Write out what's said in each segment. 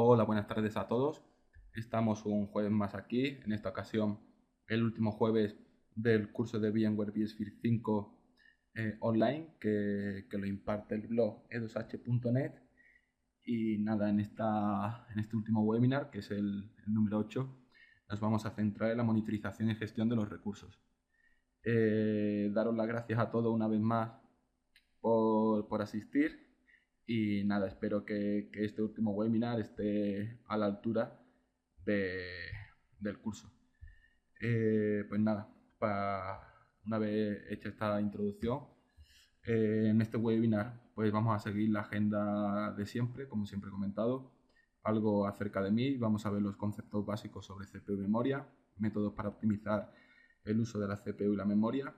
Hola, buenas tardes a todos. Estamos un jueves más aquí, en esta ocasión el último jueves del curso de VMware vSphere 5 online que lo imparte el blog e2h.net. Y nada, en este último webinar, que es el número 8, nos vamos a centrar en la monitorización y gestión de los recursos. Daros las gracias a todos una vez más por asistir. Y nada, espero que este último webinar esté a la altura de- del curso. Pues nada, una vez hecha esta introducción, en este webinar pues vamos a seguir la agenda de siempre, como siempre he comentado, algo acerca de mí, vamos a ver los conceptos básicos sobre CPU y memoria, métodos para optimizar el uso de la CPU y la memoria,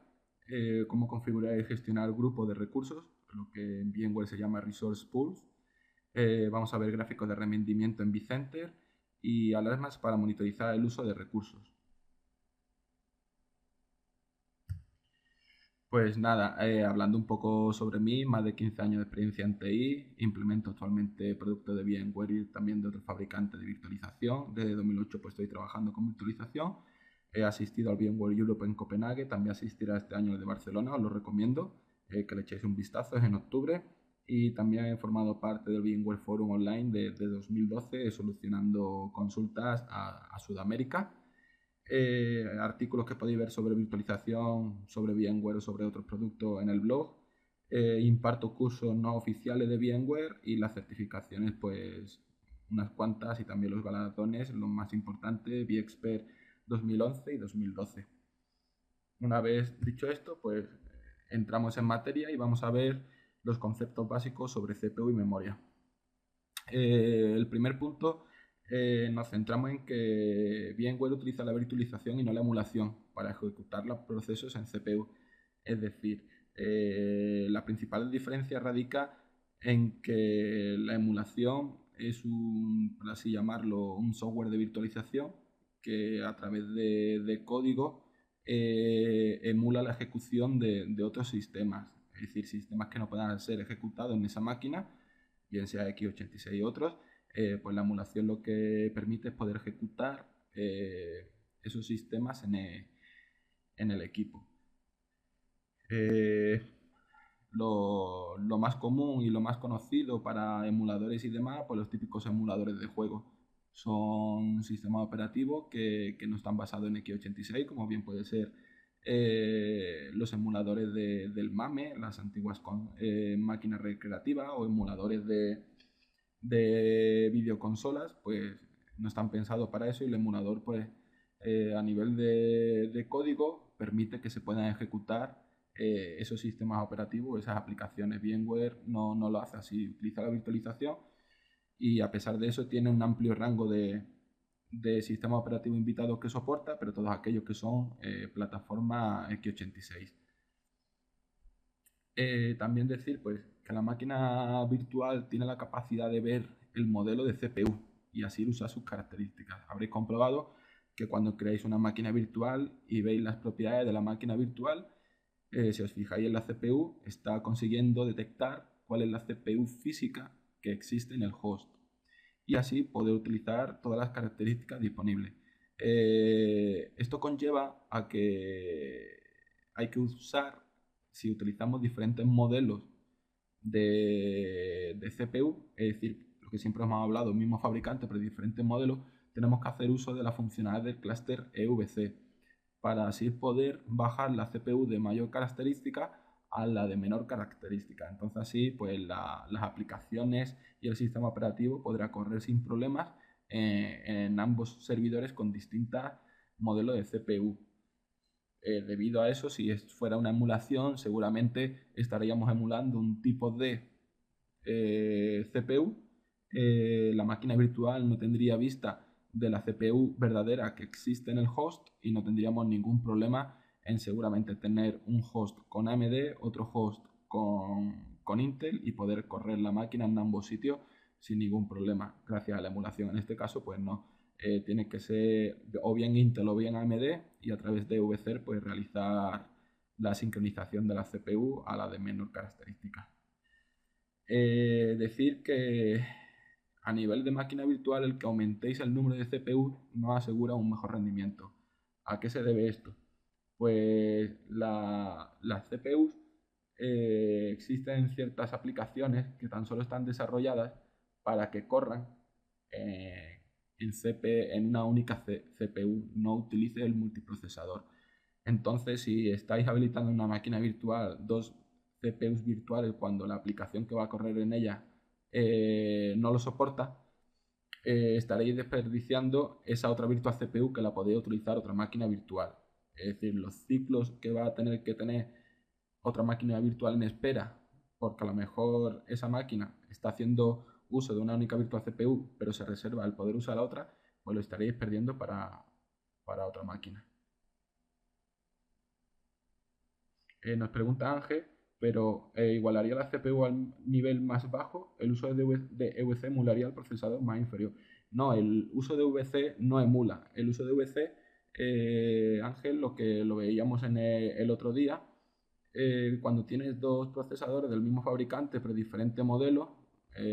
cómo configurar y gestionar grupos de recursos, lo que en VMware se llama Resource Pools. Vamos a ver gráficos de rendimiento en vCenter y alarmas para monitorizar el uso de recursos. Pues nada, hablando un poco sobre mí, más de 15 años de experiencia en TI, implemento actualmente productos de VMware y también de otros fabricantes de virtualización. Desde 2008 pues estoy trabajando con virtualización. He asistido al VMware Europe en Copenhague, también asistiré a este año el de Barcelona, os lo recomiendo, que le echéis un vistazo, es en octubre. Y también he formado parte del VMware Forum Online de 2012, solucionando consultas a Sudamérica. Artículos que podéis ver sobre virtualización, sobre VMware o sobre otros productos en el blog. Imparto cursos no oficiales de VMware y las certificaciones, pues unas cuantas y también los galardones, los más importantes, vExpert 2011 y 2012. Una vez dicho esto, pues entramos en materia y vamos a ver los conceptos básicos sobre CPU y memoria. El primer punto, nos centramos en que VMware utiliza la virtualización y no la emulación para ejecutar los procesos en CPU. Es decir, la principal diferencia radica en que la emulación es por así llamarlo, un software de virtualización que a través de código emula la ejecución de otros sistemas, es decir, sistemas que no puedan ser ejecutados en esa máquina, bien sea x86 y otros. Pues la emulación lo que permite es poder ejecutar esos sistemas en el equipo. Eh, lo más común y lo más conocido para emuladores y demás, pues los típicos emuladores de juego. Son sistemas operativos que no están basados en x86, como bien puede ser los emuladores del MAME, las antiguas máquinas recreativas o emuladores de videoconsolas, pues no están pensados para eso y el emulador, pues a nivel de código, permite que se puedan ejecutar esos sistemas operativos, esas aplicaciones. VMware no lo hace así, utiliza la virtualización y a pesar de eso tiene un amplio rango de sistemas operativos invitados que soporta, pero todos aquellos que son plataforma x86. También decir pues, que la máquina virtual tiene la capacidad de ver el modelo de CPU y así usar sus características. Habréis comprobado que cuando creáis una máquina virtual y veis las propiedades de la máquina virtual, si os fijáis en la CPU, está consiguiendo detectar cuál es la CPU física que existe en el host y así poder utilizar todas las características disponibles. Esto conlleva a que hay que usar, si utilizamos diferentes modelos de CPU, es decir, lo que siempre hemos hablado, mismo fabricante, pero diferentes modelos, tenemos que hacer uso de la funcionalidad del clúster EVC para así poder bajar la CPU de mayor característica a la de menor característica. Entonces así pues las aplicaciones y el sistema operativo podrá correr sin problemas en ambos servidores con distintos modelos de CPU. Debido a eso, si fuera una emulación, seguramente estaríamos emulando un tipo de CPU. La máquina virtual no tendría vista de la CPU verdadera que existe en el host y no tendríamos ningún problema en seguramente tener un host con AMD, otro host con Intel y poder correr la máquina en ambos sitios sin ningún problema, gracias a la emulación. En este caso, pues no. Tiene que ser o bien Intel o bien AMD y a través de VCR pues realizar la sincronización de la CPU a la de menor característica. Decir que a nivel de máquina virtual, el que aumentéis el número de CPU no asegura un mejor rendimiento. ¿A qué se debe esto? Pues las CPUs existen ciertas aplicaciones que tan solo están desarrolladas para que corran en una única CPU, no utilice el multiprocesador. Entonces, si estáis habilitando una máquina virtual, dos CPUs virtuales, cuando la aplicación que va a correr en ella no lo soporta, estaréis desperdiciando esa otra virtual CPU que la podéis utilizar otra máquina virtual. Es decir, los ciclos que va a tener que tener otra máquina virtual en espera, porque a lo mejor esa máquina está haciendo uso de una única virtual CPU, pero se reserva el poder usar la otra, pues lo estaréis perdiendo para otra máquina. Nos pregunta Ángel, pero ¿igualaría la CPU al nivel más bajo? ¿El uso de EVC emularía el procesador más inferior? No, el uso de VC no emula. El uso de VC, Ángel, lo que lo veíamos en el otro día, cuando tienes dos procesadores del mismo fabricante pero diferente modelo,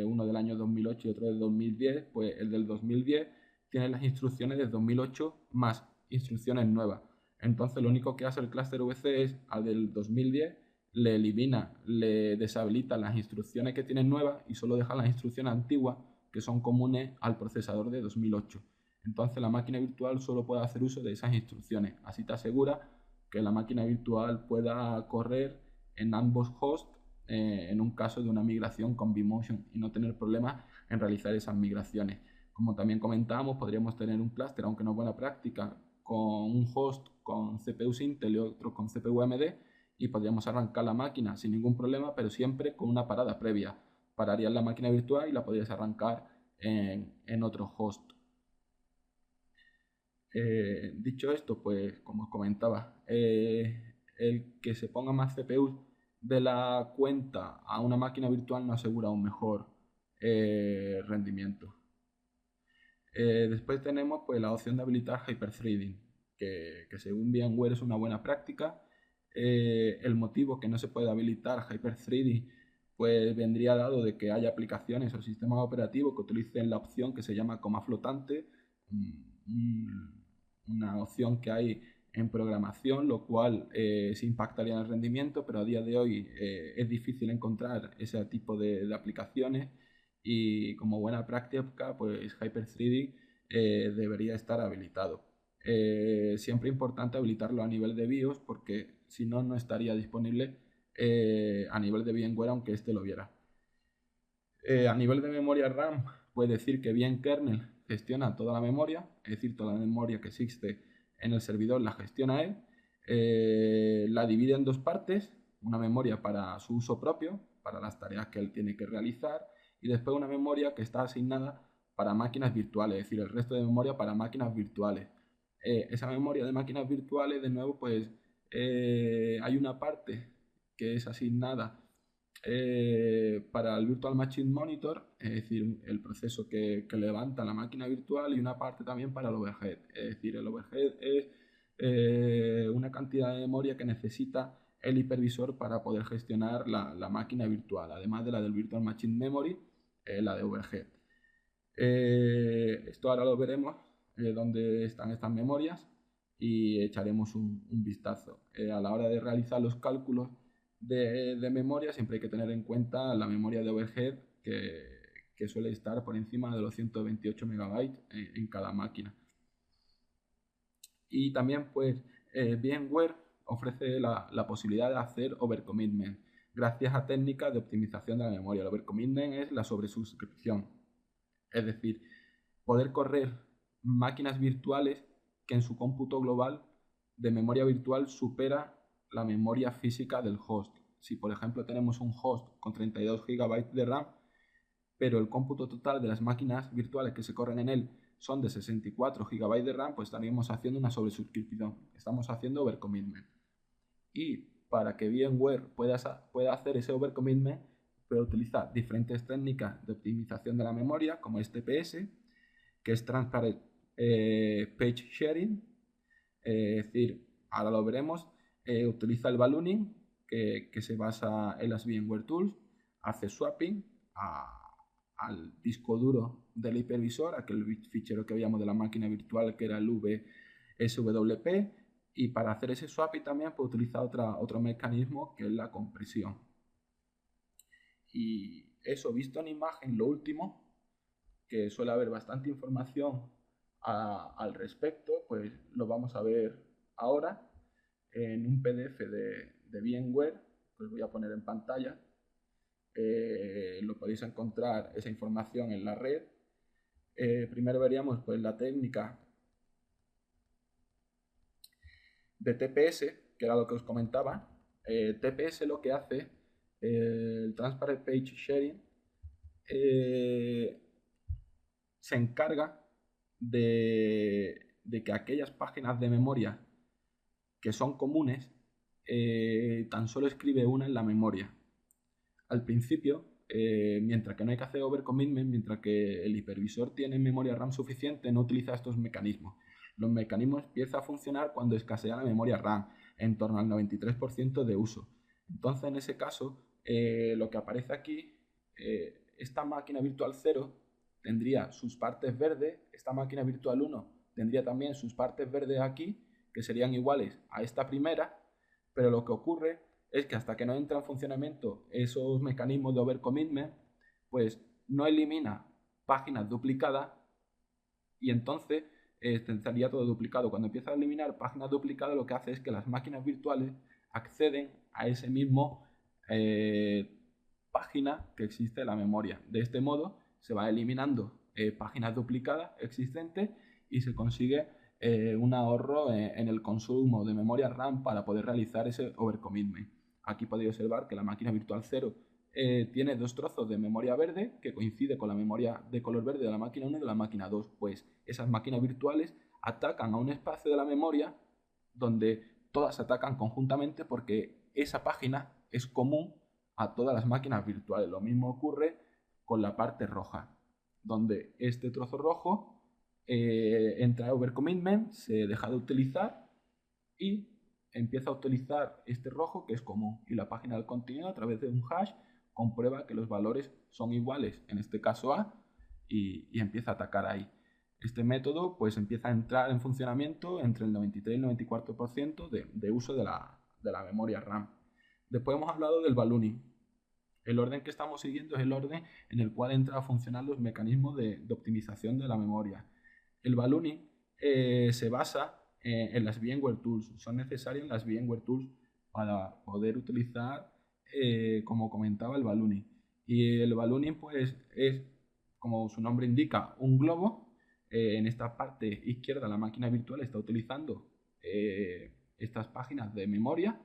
uno del año 2008 y otro del 2010, pues el del 2010 tiene las instrucciones del 2008 más instrucciones nuevas. Entonces lo único que hace el clúster VC es al del 2010 le elimina, le deshabilita las instrucciones que tienen nuevas y solo deja las instrucciones antiguas que son comunes al procesador de 2008. Entonces la máquina virtual solo puede hacer uso de esas instrucciones. Así te asegura que la máquina virtual pueda correr en ambos hosts en un caso de una migración con vMotion y no tener problemas en realizar esas migraciones. Como también comentábamos, podríamos tener un clúster, aunque no es buena práctica, con un host con CPU Intel y otro con CPU AMD y podríamos arrancar la máquina sin ningún problema, pero siempre con una parada previa. Pararías la máquina virtual y la podrías arrancar en otro host. Dicho esto, pues como os comentaba, el que se ponga más CPUs de la cuenta a una máquina virtual no asegura un mejor rendimiento. Después tenemos pues, la opción de habilitar Hyperthreading, que según VMware es una buena práctica. El motivo que no se puede habilitar Hyperthreading pues vendría dado de que haya aplicaciones o sistemas operativos que utilicen la opción que se llama coma flotante, una opción que hay en programación, lo cual se impactaría en el rendimiento, pero a día de hoy es difícil encontrar ese tipo de aplicaciones y como buena práctica, pues Hyper-3D debería estar habilitado. Siempre es importante habilitarlo a nivel de BIOS porque si no, no estaría disponible a nivel de VMware aunque este lo viera. A nivel de memoria RAM, puede decir que bien kernel gestiona toda la memoria, es decir, toda la memoria que existe en el servidor la gestiona él, la divide en dos partes, una memoria para su uso propio, para las tareas que él tiene que realizar, y después una memoria que está asignada para máquinas virtuales, es decir, el resto de memoria para máquinas virtuales. Esa memoria de máquinas virtuales, de nuevo, pues hay una parte que es asignada para el Virtual Machine Monitor, es decir, el proceso que levanta la máquina virtual, y una parte también para el overhead. Es decir, el overhead es una cantidad de memoria que necesita el hipervisor para poder gestionar la máquina virtual, además de la del Virtual Machine Memory, la de overhead. Esto ahora lo veremos, dónde están estas memorias y echaremos un vistazo. A la hora de realizar los cálculos de memoria siempre hay que tener en cuenta la memoria de overhead que suele estar por encima de los 128 MB en cada máquina. Y también pues VMware ofrece la posibilidad de hacer overcommitment gracias a técnicas de optimización de la memoria. El overcommitment es la sobresuscripción, es decir, poder correr máquinas virtuales que en su cómputo global de memoria virtual supera la memoria física del host. Si por ejemplo tenemos un host con 32 GB de RAM, pero el cómputo total de las máquinas virtuales que se corren en él son de 64 GB de RAM, pues estaríamos haciendo una sobresuscripción. Estamos haciendo overcommitment. Y para que VMware pueda hacer ese overcommitment, puede utilizar diferentes técnicas de optimización de la memoria, como es TPS, que es Transparent Page Sharing, es decir, ahora lo veremos, utiliza el ballooning, que se basa en las VMware Tools, hace swapping al disco duro del hipervisor, aquel fichero que veíamos de la máquina virtual que era el VSWP, y para hacer ese swapping también puedo utilizar otro mecanismo que es la compresión. Y eso, visto en imagen, lo último, que suele haber bastante información al respecto, pues lo vamos a ver ahora en un PDF de VMware, que os voy a poner en pantalla. Lo podéis encontrar esa información en la red. Primero veríamos pues la técnica de TPS, que era lo que os comentaba. TPS lo que hace, el Transparent Page Sharing, se encarga de que aquellas páginas de memoria que son comunes, tan solo escribe una en la memoria. Al principio, mientras que no hay que hacer overcommitment, mientras que el hipervisor tiene memoria RAM suficiente, no utiliza estos mecanismos. Los mecanismos empiezan a funcionar cuando escasea la memoria RAM, en torno al 93% de uso. Entonces, en ese caso, lo que aparece aquí, esta máquina virtual 0 tendría sus partes verdes, esta máquina virtual 1 tendría también sus partes verdes aquí, que serían iguales a esta primera, pero lo que ocurre es que hasta que no entra en funcionamiento esos mecanismos de overcommitment, pues no elimina páginas duplicadas y entonces estaría todo duplicado. Cuando empieza a eliminar páginas duplicadas, lo que hace es que las máquinas virtuales acceden a ese mismo página que existe en la memoria. De este modo se va eliminando páginas duplicadas existentes y se consigue un ahorro en el consumo de memoria RAM para poder realizar ese overcommitment. Aquí podéis observar que la máquina virtual 0 tiene dos trozos de memoria verde que coincide con la memoria de color verde de la máquina 1 y de la máquina 2. Pues esas máquinas virtuales atacan a un espacio de la memoria donde todas atacan conjuntamente porque esa página es común a todas las máquinas virtuales. Lo mismo ocurre con la parte roja, donde este trozo rojo entra a overcommitment, se deja de utilizar y empieza a utilizar este rojo que es común, y la página del contenido a través de un hash comprueba que los valores son iguales, en este caso A, y empieza a atacar ahí. Este método pues empieza a entrar en funcionamiento entre el 93 y el 94% de uso de la memoria RAM. Después hemos hablado del ballooning. El orden que estamos siguiendo es el orden en el cual entran a funcionar los mecanismos de optimización de la memoria. El ballooning se basa en las VMware Tools. Son necesarias las VMware Tools para poder utilizar, como comentaba, el ballooning. Y el ballooning pues es, como su nombre indica, un globo. En esta parte izquierda la máquina virtual está utilizando estas páginas de memoria,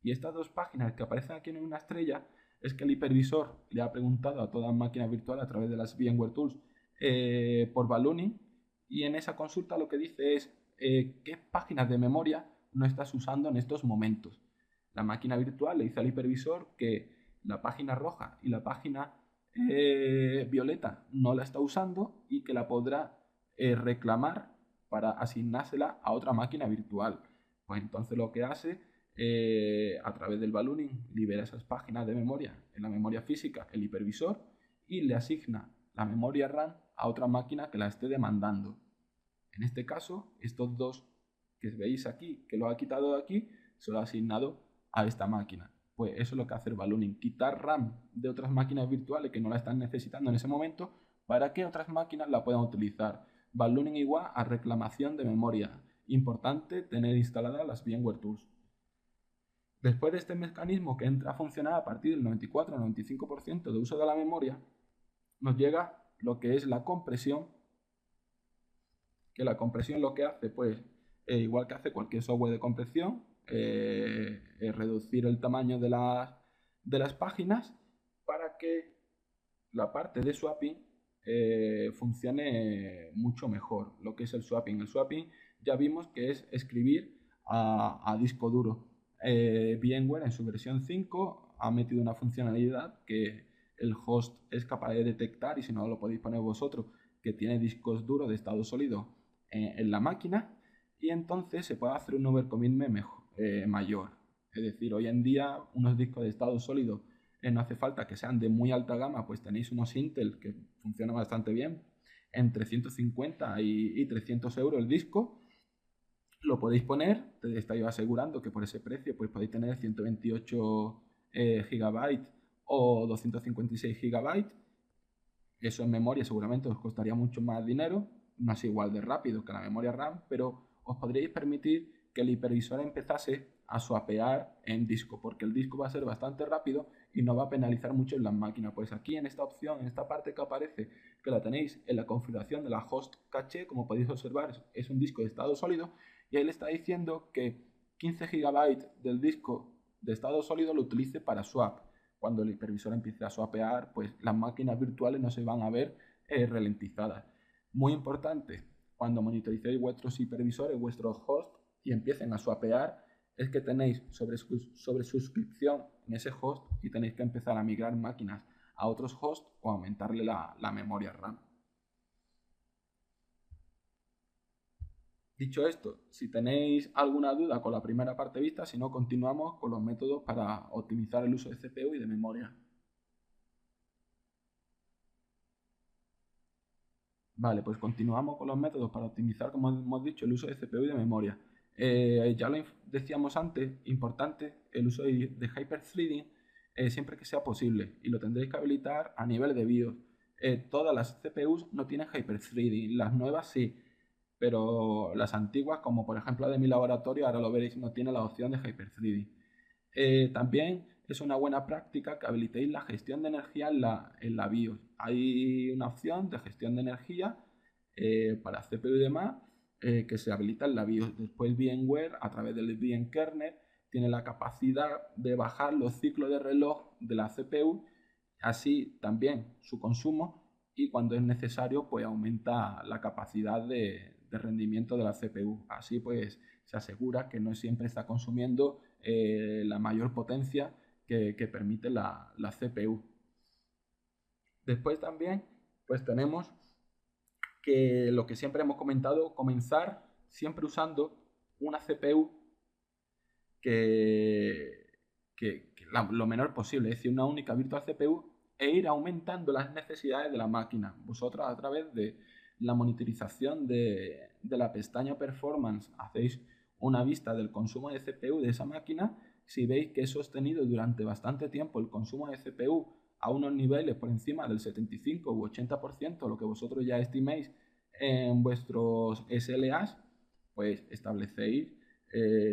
y estas dos páginas que aparecen aquí en una estrella es que el hipervisor le ha preguntado a toda máquina virtual a través de las VMware Tools por ballooning, y en esa consulta lo que dice es qué páginas de memoria no estás usando en estos momentos. La máquina virtual le dice al hipervisor que la página roja y la página violeta no la está usando y que la podrá reclamar para asignársela a otra máquina virtual. Pues entonces lo que hace a través del ballooning libera esas páginas de memoria en la memoria física, el hipervisor, y le asigna la memoria RAM a otra máquina que la esté demandando. En este caso, estos dos que veis aquí, que lo ha quitado de aquí, se lo ha asignado a esta máquina. Pues eso es lo que hace el ballooning, quitar RAM de otras máquinas virtuales que no la están necesitando en ese momento para que otras máquinas la puedan utilizar. Ballooning igual a reclamación de memoria. Importante tener instaladas las VMware Tools. Después de este mecanismo que entra a funcionar a partir del 94 al 95% de uso de la memoria, nos llega lo que es la compresión, que la compresión lo que hace, pues, igual que hace cualquier software de compresión, es reducir el tamaño de las páginas para que la parte de swapping funcione mucho mejor. Lo que es el swapping. El swapping ya vimos que es escribir a disco duro. VMware en su versión 5 ha metido una funcionalidad que el host es capaz de detectar, y si no lo podéis poner vosotros, que tiene discos duros de estado sólido en la máquina, y entonces se puede hacer un overcommitment mayor. Es decir, hoy en día unos discos de estado sólido no hace falta que sean de muy alta gama, pues tenéis unos Intel que funcionan bastante bien, entre 150 y 300 euros el disco. Lo podéis poner, te estáis asegurando que por ese precio pues podéis tener 128 GB o 256 GB. Eso en memoria seguramente os costaría mucho más dinero, no es igual de rápido que la memoria RAM, pero os podríais permitir que el hipervisor empezase a swapear en disco, porque el disco va a ser bastante rápido y no va a penalizar mucho en las máquinas. Pues aquí en esta opción, en esta parte que aparece, que la tenéis en la configuración de la host caché, como podéis observar, es un disco de estado sólido, y ahí le está diciendo que 15 GB del disco de estado sólido lo utilice para swap. Cuando el hipervisor empiece a swapear, pues las máquinas virtuales no se van a ver ralentizadas. Muy importante, cuando monitoricéis vuestros hipervisores, vuestros hosts, y empiecen a swapear, es que tenéis sobre suscripción en ese host y tenéis que empezar a migrar máquinas a otros hosts o aumentarle la memoria RAM. Dicho esto, si tenéis alguna duda con la primera parte vista, si no, continuamos con los métodos para optimizar el uso de CPU y de memoria. Vale, pues continuamos con los métodos para optimizar, como hemos dicho, el uso de CPU y de memoria. Ya lo decíamos antes, importante el uso de hyperthreading siempre que sea posible, y lo tendréis que habilitar a nivel de BIOS. Todas las CPUs no tienen hyperthreading, las nuevas sí, pero las antiguas, como por ejemplo la de mi laboratorio, ahora lo veréis, no tiene la opción de hyperthreading. También es una buena práctica que habilitéis la gestión de energía en la BIOS. Hay una opción de gestión de energía para CPU y demás que se habilita en la BIOS. Después VMware, a través del VMkernel, tiene la capacidad de bajar los ciclos de reloj de la CPU, así también su consumo, y cuando es necesario pues aumenta la capacidad de rendimiento de la CPU. Así pues se asegura que no siempre está consumiendo la mayor potencia que permite la CPU. Después también pues tenemos que lo que siempre hemos comentado, comenzar siempre usando una CPU que, lo menor posible, es decir, una única virtual CPU, e ir aumentando las necesidades de la máquina. Vosotros a través de la monitorización de la pestaña Performance hacéis una vista del consumo de CPU de esa máquina. Si veis que es sostenido durante bastante tiempo el consumo de CPU a unos niveles por encima del 75 u 80%, lo que vosotros ya estiméis en vuestros SLAs, pues establecéis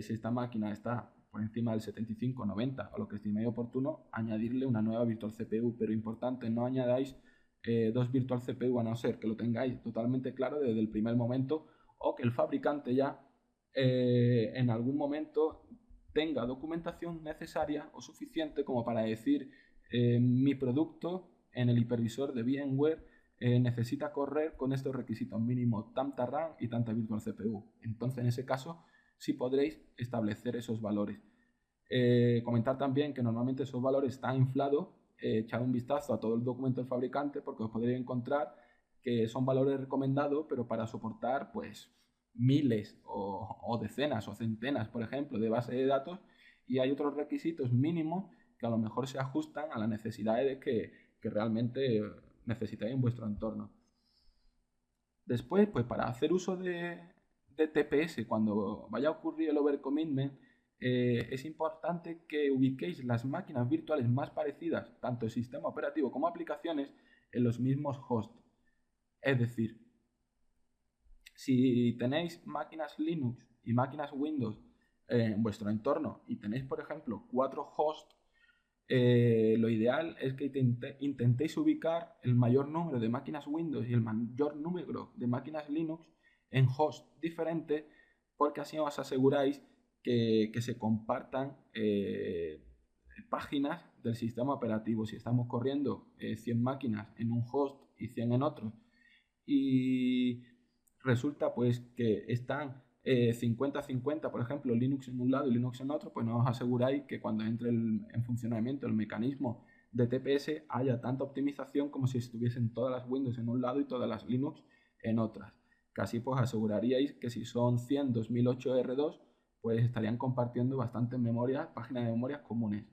si esta máquina está por encima del 75, 90 o lo que estiméis oportuno, añadirle una nueva Virtual CPU. Pero importante, no añadáis dos Virtual CPU a no ser que lo tengáis totalmente claro desde el primer momento, o que el fabricante ya en algún momento tenga documentación necesaria o suficiente como para decir mi producto en el hipervisor de VMware necesita correr con estos requisitos mínimos, tanta RAM y tanta Virtual CPU. Entonces, en ese caso, sí podréis establecer esos valores. Comentar también que normalmente esos valores están inflados. Echad un vistazo a todo el documento del fabricante, porque os podréis encontrar que son valores recomendados, pero para soportar pues miles o decenas o centenas, por ejemplo, de bases de datos, y hay otros requisitos mínimos que a lo mejor se ajustan a las necesidades que realmente necesitáis en vuestro entorno. Después, pues para hacer uso de TPS, cuando vaya a ocurrir el overcommitment, es importante que ubiquéis las máquinas virtuales más parecidas, tanto el sistema operativo como aplicaciones, en los mismos hosts. Es decir, si tenéis máquinas Linux y máquinas Windows en vuestro entorno y tenéis, por ejemplo, 4 hosts, lo ideal es que intentéis ubicar el mayor número de máquinas Windows y el mayor número de máquinas Linux en hosts diferentes, porque así os aseguráis que se compartan páginas del sistema operativo. Si estamos corriendo 100 máquinas en un host y 100 en otro, y resulta pues que están 50-50, por ejemplo, Linux en un lado y Linux en otro, pues no os aseguráis que cuando entre en funcionamiento el mecanismo de TPS haya tanta optimización como si estuviesen todas las Windows en un lado y todas las Linux en otras. Casi pues aseguraríais que si son 100 2008 R2, pues estarían compartiendo bastante memoria, páginas de memoria comunes.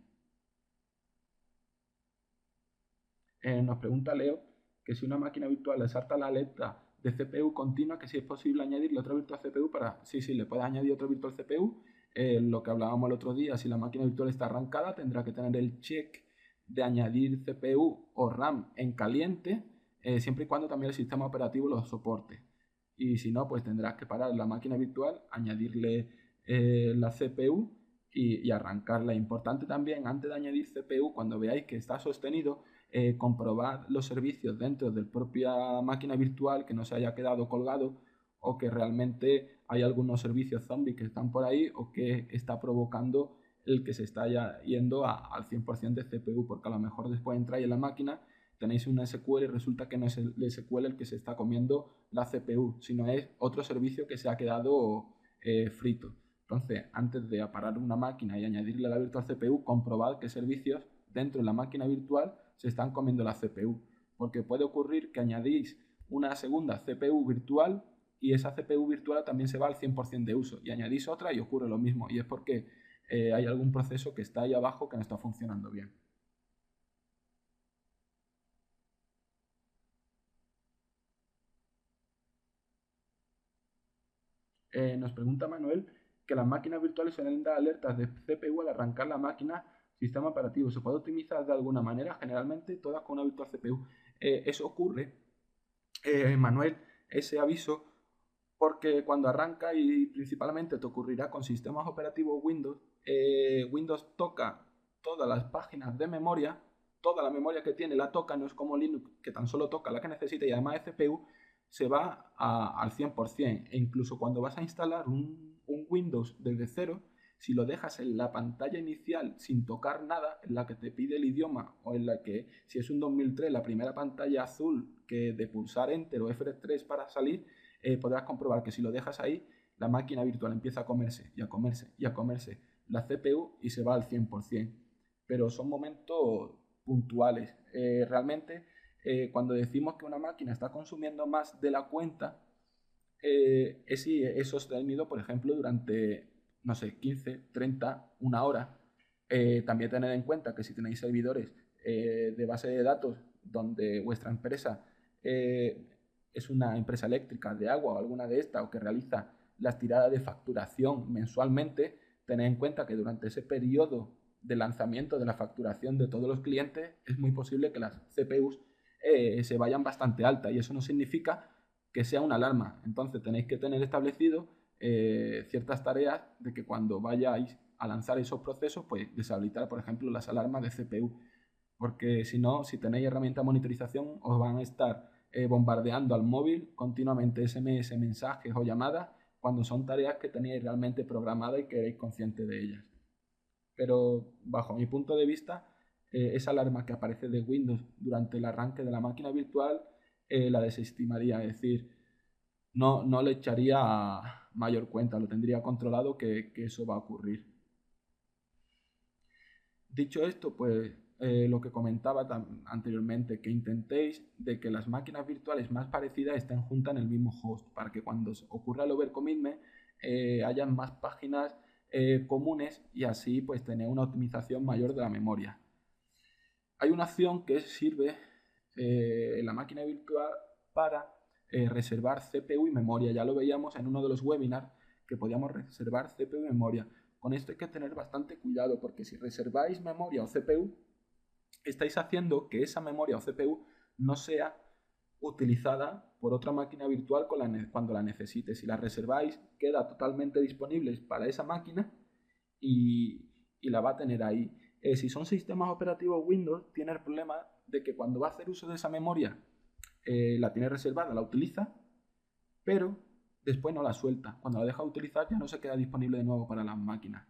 Nos pregunta Leo que si una máquina virtual le salta la alerta de CPU continua, que si es posible añadirle otra virtual CPU para... Sí, le puedes añadir otro virtual CPU. Lo que hablábamos el otro día, si la máquina virtual está arrancada, tendrá que tener el check de añadir CPU o RAM en caliente, siempre y cuando también el sistema operativo lo soporte. Y si no, pues tendrás que parar la máquina virtual, añadirle la CPU y arrancarla. Importante también, antes de añadir CPU, cuando veáis que está sostenido, comprobad los servicios dentro de la propia máquina virtual, que no se haya quedado colgado o que realmente hay algunos servicios zombies que están por ahí o que está provocando el que se está yendo al 100% de CPU, porque a lo mejor después entráis en la máquina, tenéis un SQL y resulta que no es el SQL el que se está comiendo la CPU, sino es otro servicio que se ha quedado frito. Entonces, antes de parar una máquina y añadirle a la virtual CPU, comprobad qué servicios dentro de la máquina virtual se están comiendo la CPU, porque puede ocurrir que añadís una segunda CPU virtual y esa CPU virtual también se va al 100% de uso y añadís otra y ocurre lo mismo, y es porque hay algún proceso que está ahí abajo que no está funcionando bien. Nos pregunta Manuel que las máquinas virtuales suelen dar alertas de CPU al arrancar la máquina sistema operativo. ¿Se puede optimizar de alguna manera? Generalmente todas con una virtual CPU. Eso ocurre, Manuel, ese aviso, porque cuando arranca y principalmente te ocurrirá con sistemas operativos Windows, Windows toca todas las páginas de memoria, toda la memoria que tiene la toca, no es como Linux que tan solo toca la que necesita y además de CPU se va al 100%. E incluso cuando vas a instalar un Windows desde cero, si lo dejas en la pantalla inicial sin tocar nada, en la que te pide el idioma o en la que, si es un 2003, la primera pantalla azul que de pulsar Enter o F3 para salir, podrás comprobar que si lo dejas ahí, la máquina virtual empieza a comerse y a comerse y a comerse la CPU y se va al 100%. Pero son momentos puntuales. Realmente, cuando decimos que una máquina está consumiendo más de la cuenta, es sostenido, por ejemplo, durante, no sé, 15, 30, una hora. También tened en cuenta que si tenéis servidores de base de datos donde vuestra empresa eh, es una empresa eléctrica de agua o alguna de estas, o que realiza las tiradas de facturación mensualmente, tened en cuenta que durante ese periodo de lanzamiento de la facturación de todos los clientes es muy posible que las CPUs se vayan bastante altas, y eso no significa que sea una alarma. Entonces tenéis que tener establecido ciertas tareas de que cuando vayáis a lanzar esos procesos, pues deshabilitar, por ejemplo, las alarmas de CPU, porque si no, si tenéis herramienta de monitorización, os van a estar bombardeando al móvil continuamente SMS, mensajes o llamadas cuando son tareas que tenéis realmente programadas y que eréis conscientes de ellas. Pero bajo mi punto de vista, esa alarma que aparece de Windows durante el arranque de la máquina virtual la desestimaría, es decir, no le echaría mayor cuenta, lo tendría controlado que eso va a ocurrir. Dicho esto, pues lo que comentaba anteriormente, que intentéis de que las máquinas virtuales más parecidas estén juntas en el mismo host, para que cuando ocurra el overcommitment hayan más páginas comunes y así pues tener una optimización mayor de la memoria. Hay una opción que sirve en la máquina virtual para reservar CPU y memoria. Ya lo veíamos en uno de los webinars que podíamos reservar CPU y memoria. Con esto hay que tener bastante cuidado, porque si reserváis memoria o CPU, estáis haciendo que esa memoria o CPU no sea utilizada por otra máquina virtual cuando la necesite. Si la reserváis, queda totalmente disponible para esa máquina y la va a tener ahí. Si son sistemas operativos Windows, tiene el problema de que cuando va a hacer uso de esa memoria, la tiene reservada, la utiliza, pero después no la suelta. Cuando la deja de utilizar ya no se queda disponible de nuevo para las máquinas.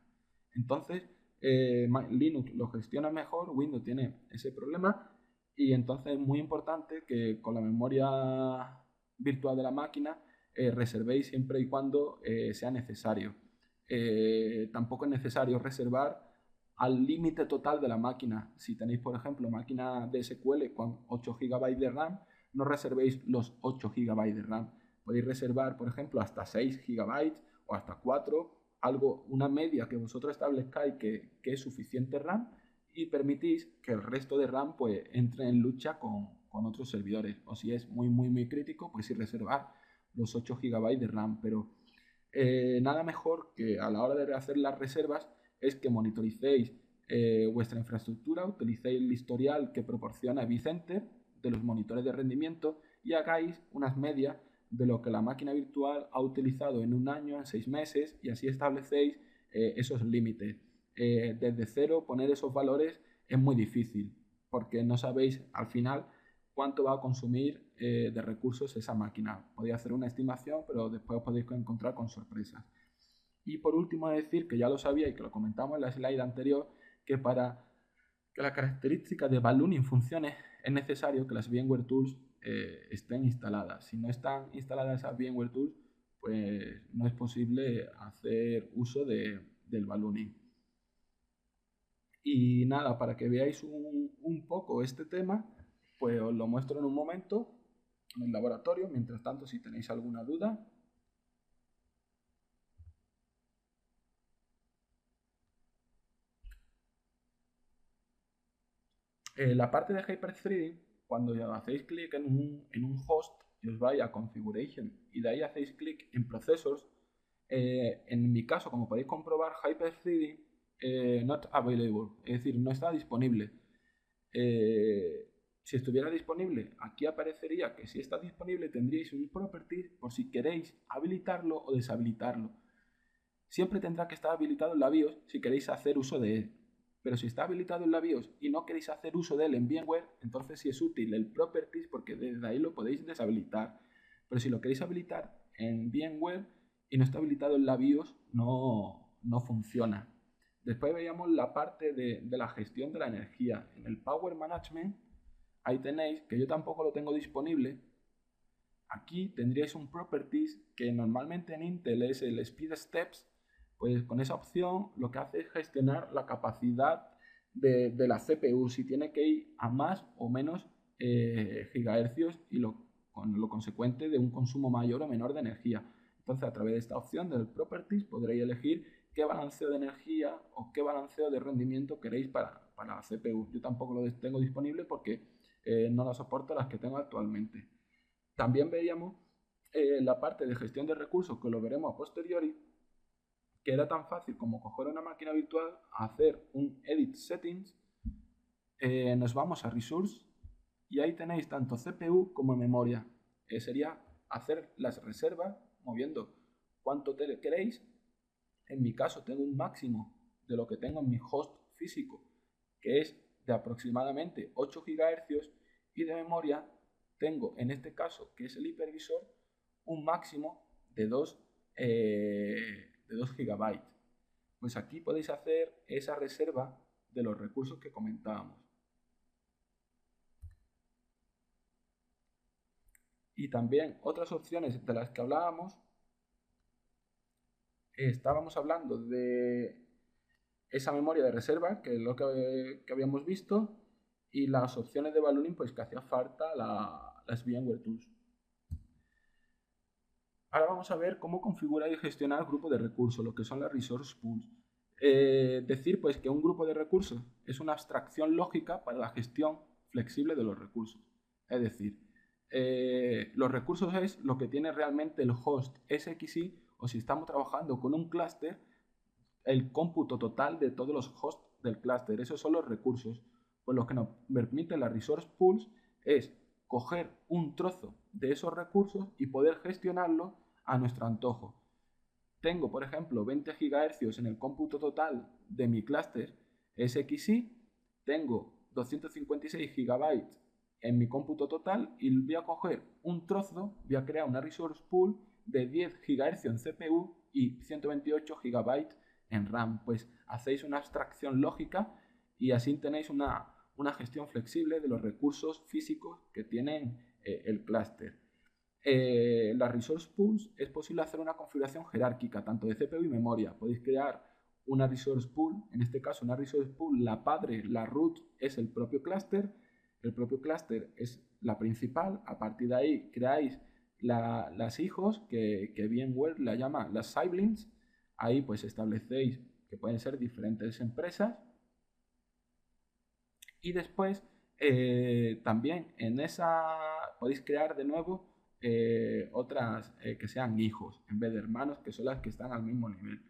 Entonces, Linux lo gestiona mejor, Windows tiene ese problema, y entonces es muy importante que con la memoria virtual de la máquina reservéis siempre y cuando sea necesario. Tampoco es necesario reservar al límite total de la máquina. Si tenéis, por ejemplo, máquina de SQL con 8 GB de RAM, no reservéis los 8 GB de RAM. Podéis reservar, por ejemplo, hasta 6 GB o hasta 4, una media que vosotros establezcáis que es suficiente RAM, y permitís que el resto de RAM pues entre en lucha con otros servidores. O si es muy crítico, pues sí reservar los 8 GB de RAM. Pero nada mejor que a la hora de hacer las reservas es que monitoricéis vuestra infraestructura, utilicéis el historial que proporciona vCenter de los monitores de rendimiento y hagáis unas medias de lo que la máquina virtual ha utilizado en un año, en 6 meses, y así establecéis esos límites. Desde cero poner esos valores es muy difícil porque no sabéis al final cuánto va a consumir de recursos esa máquina. Podéis hacer una estimación, pero después os podéis encontrar con sorpresas. Y por último decir, que ya lo sabía y que lo comentamos en la slide anterior, que para que la característica de ballooning funcione es necesario que las VMware Tools estén instaladas. Si no están instaladas esas VMware Tools, pues no es posible hacer uso del ballooning. Y nada, para que veáis un poco este tema, pues os lo muestro en un momento en el laboratorio. Mientras tanto, si tenéis alguna duda. La parte de Hyper-Threading, cuando hacéis clic en un host y os vais a Configuration y de ahí hacéis clic en Processors, en mi caso, como podéis comprobar, Hyper-Threading not available, es decir, no está disponible. Si estuviera disponible, aquí aparecería que si está disponible tendríais un property por si queréis habilitarlo o deshabilitarlo. Siempre tendrá que estar habilitado en la BIOS si queréis hacer uso de él. Pero si está habilitado en la BIOS y no queréis hacer uso de él en VMware, entonces sí es útil el properties porque desde ahí lo podéis deshabilitar. Pero si lo queréis habilitar en VMware y no está habilitado en la BIOS, no funciona. Después veíamos la parte de la gestión de la energía. En el Power Management, ahí tenéis, que yo tampoco lo tengo disponible. Aquí tendríais un properties que normalmente en Intel es el Speed Steps. Pues con esa opción lo que hace es gestionar la capacidad de la CPU, si tiene que ir a más o menos gigahercios y con lo consecuente de un consumo mayor o menor de energía. Entonces, a través de esta opción del Properties podréis elegir qué balanceo de energía o qué balanceo de rendimiento queréis para la CPU. Yo tampoco lo tengo disponible porque no la soporto las que tengo actualmente. También veíamos la parte de gestión de recursos, que lo veremos a posteriori, que era tan fácil como coger una máquina virtual, hacer un edit settings, nos vamos a resource y ahí tenéis tanto CPU como memoria. Sería hacer las reservas moviendo cuánto queréis. En mi caso tengo un máximo de lo que tengo en mi host físico, que es de aproximadamente 8 GHz, y de memoria tengo, en este caso, que es el hipervisor, un máximo de 2 GB. Pues aquí podéis hacer esa reserva de los recursos que comentábamos. Y también otras opciones de las que hablábamos, estábamos hablando de esa memoria de reserva, que es lo que habíamos visto, y las opciones de ballooning, pues que hacía falta las VMware Tools. Ahora vamos a ver cómo configurar y gestionar grupos de recursos, lo que son las resource pools. Decir pues que un grupo de recursos es una abstracción lógica para la gestión flexible de los recursos. Es decir, los recursos es lo que tiene realmente el host SXI, o si estamos trabajando con un clúster, el cómputo total de todos los hosts del clúster. Esos son los recursos. Pues lo que nos permite la resource pools es coger un trozo de esos recursos y poder gestionarlo a nuestro antojo. Tengo, por ejemplo, 20 GHz en el cómputo total de mi clúster SXI, tengo 256 GB en mi cómputo total y voy a coger un trozo, voy a crear una resource pool de 10 GHz en CPU y 128 GB en RAM. Pues hacéis una abstracción lógica y así tenéis una gestión flexible de los recursos físicos que tienen el clúster. Las resource pools es posible hacer una configuración jerárquica tanto de CPU y memoria. Podéis crear una resource pool, en este caso una resource pool, la padre, la root es el propio clúster es la principal. A partir de ahí creáis las hijos que VMware la llama las siblings. Ahí pues establecéis que pueden ser diferentes empresas Y después también en esa podéis crear de nuevo otras que sean hijos en vez de hermanos, que son las que están al mismo nivel.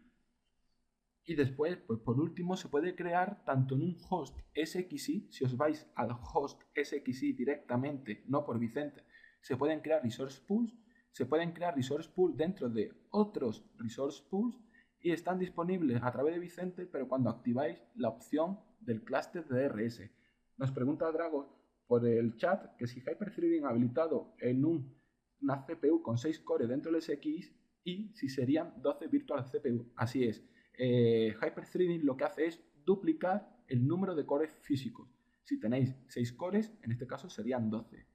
Y después, pues por último, se puede crear tanto en un host SXI, si os vais al host SXI directamente, no por Vicente, se pueden crear resource pools, se pueden crear resource pools dentro de otros resource pools y están disponibles a través de Vicente, pero cuando activáis la opción del clúster de DRS. Nos pregunta Drago por el chat que si Hyper-Threading habilitado en una CPU con 6 cores dentro del SX y si serían 12 virtual CPU. Así es. Hyper-Threading lo que hace es duplicar el número de cores físicos. Si tenéis 6 cores, en este caso serían 12.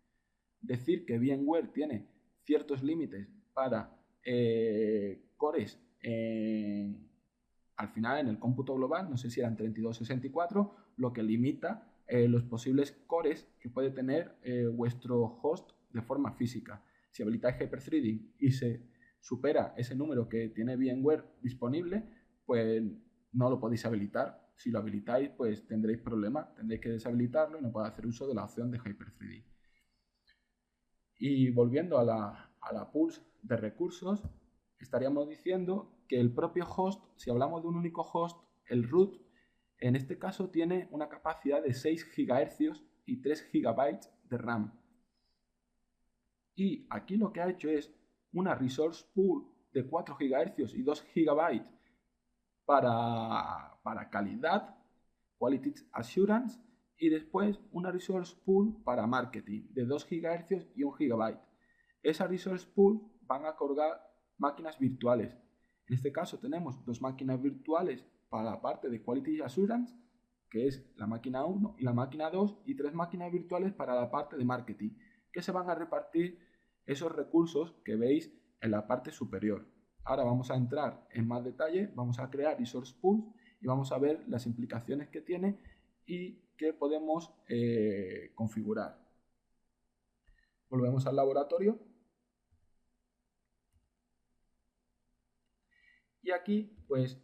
Decir que VMware tiene ciertos límites para cores al final en el cómputo global, no sé si eran 32 o 64, lo que limita los posibles cores que puede tener vuestro host de forma física. Si habilitáis Hyper-Threading y se supera ese número que tiene VMware disponible, pues no lo podéis habilitar. Si lo habilitáis, pues tendréis problemas, tendréis que deshabilitarlo y no podéis hacer uso de la opción de Hyper-Threading. Y volviendo a la pools de recursos, estaríamos diciendo que el propio host, si hablamos de un único host, el root, en este caso tiene una capacidad de 6 GHz y 3 GB de RAM. Y aquí lo que ha hecho es una resource pool de 4 GHz y 2 GB para calidad, quality assurance, y después una resource pool para marketing de 2 GHz y 1 GB. Esa resource pool van a colgar máquinas virtuales. En este caso tenemos 2 máquinas virtuales para la parte de quality assurance, que es la máquina 1 y la máquina 2, y 3 máquinas virtuales para la parte de marketing, que se van a repartir esos recursos que veis en la parte superior. Ahora vamos a entrar en más detalle, vamos a crear resource pools y vamos a ver las implicaciones que tiene y qué podemos configurar. Volvemos al laboratorio. Y aquí, pues,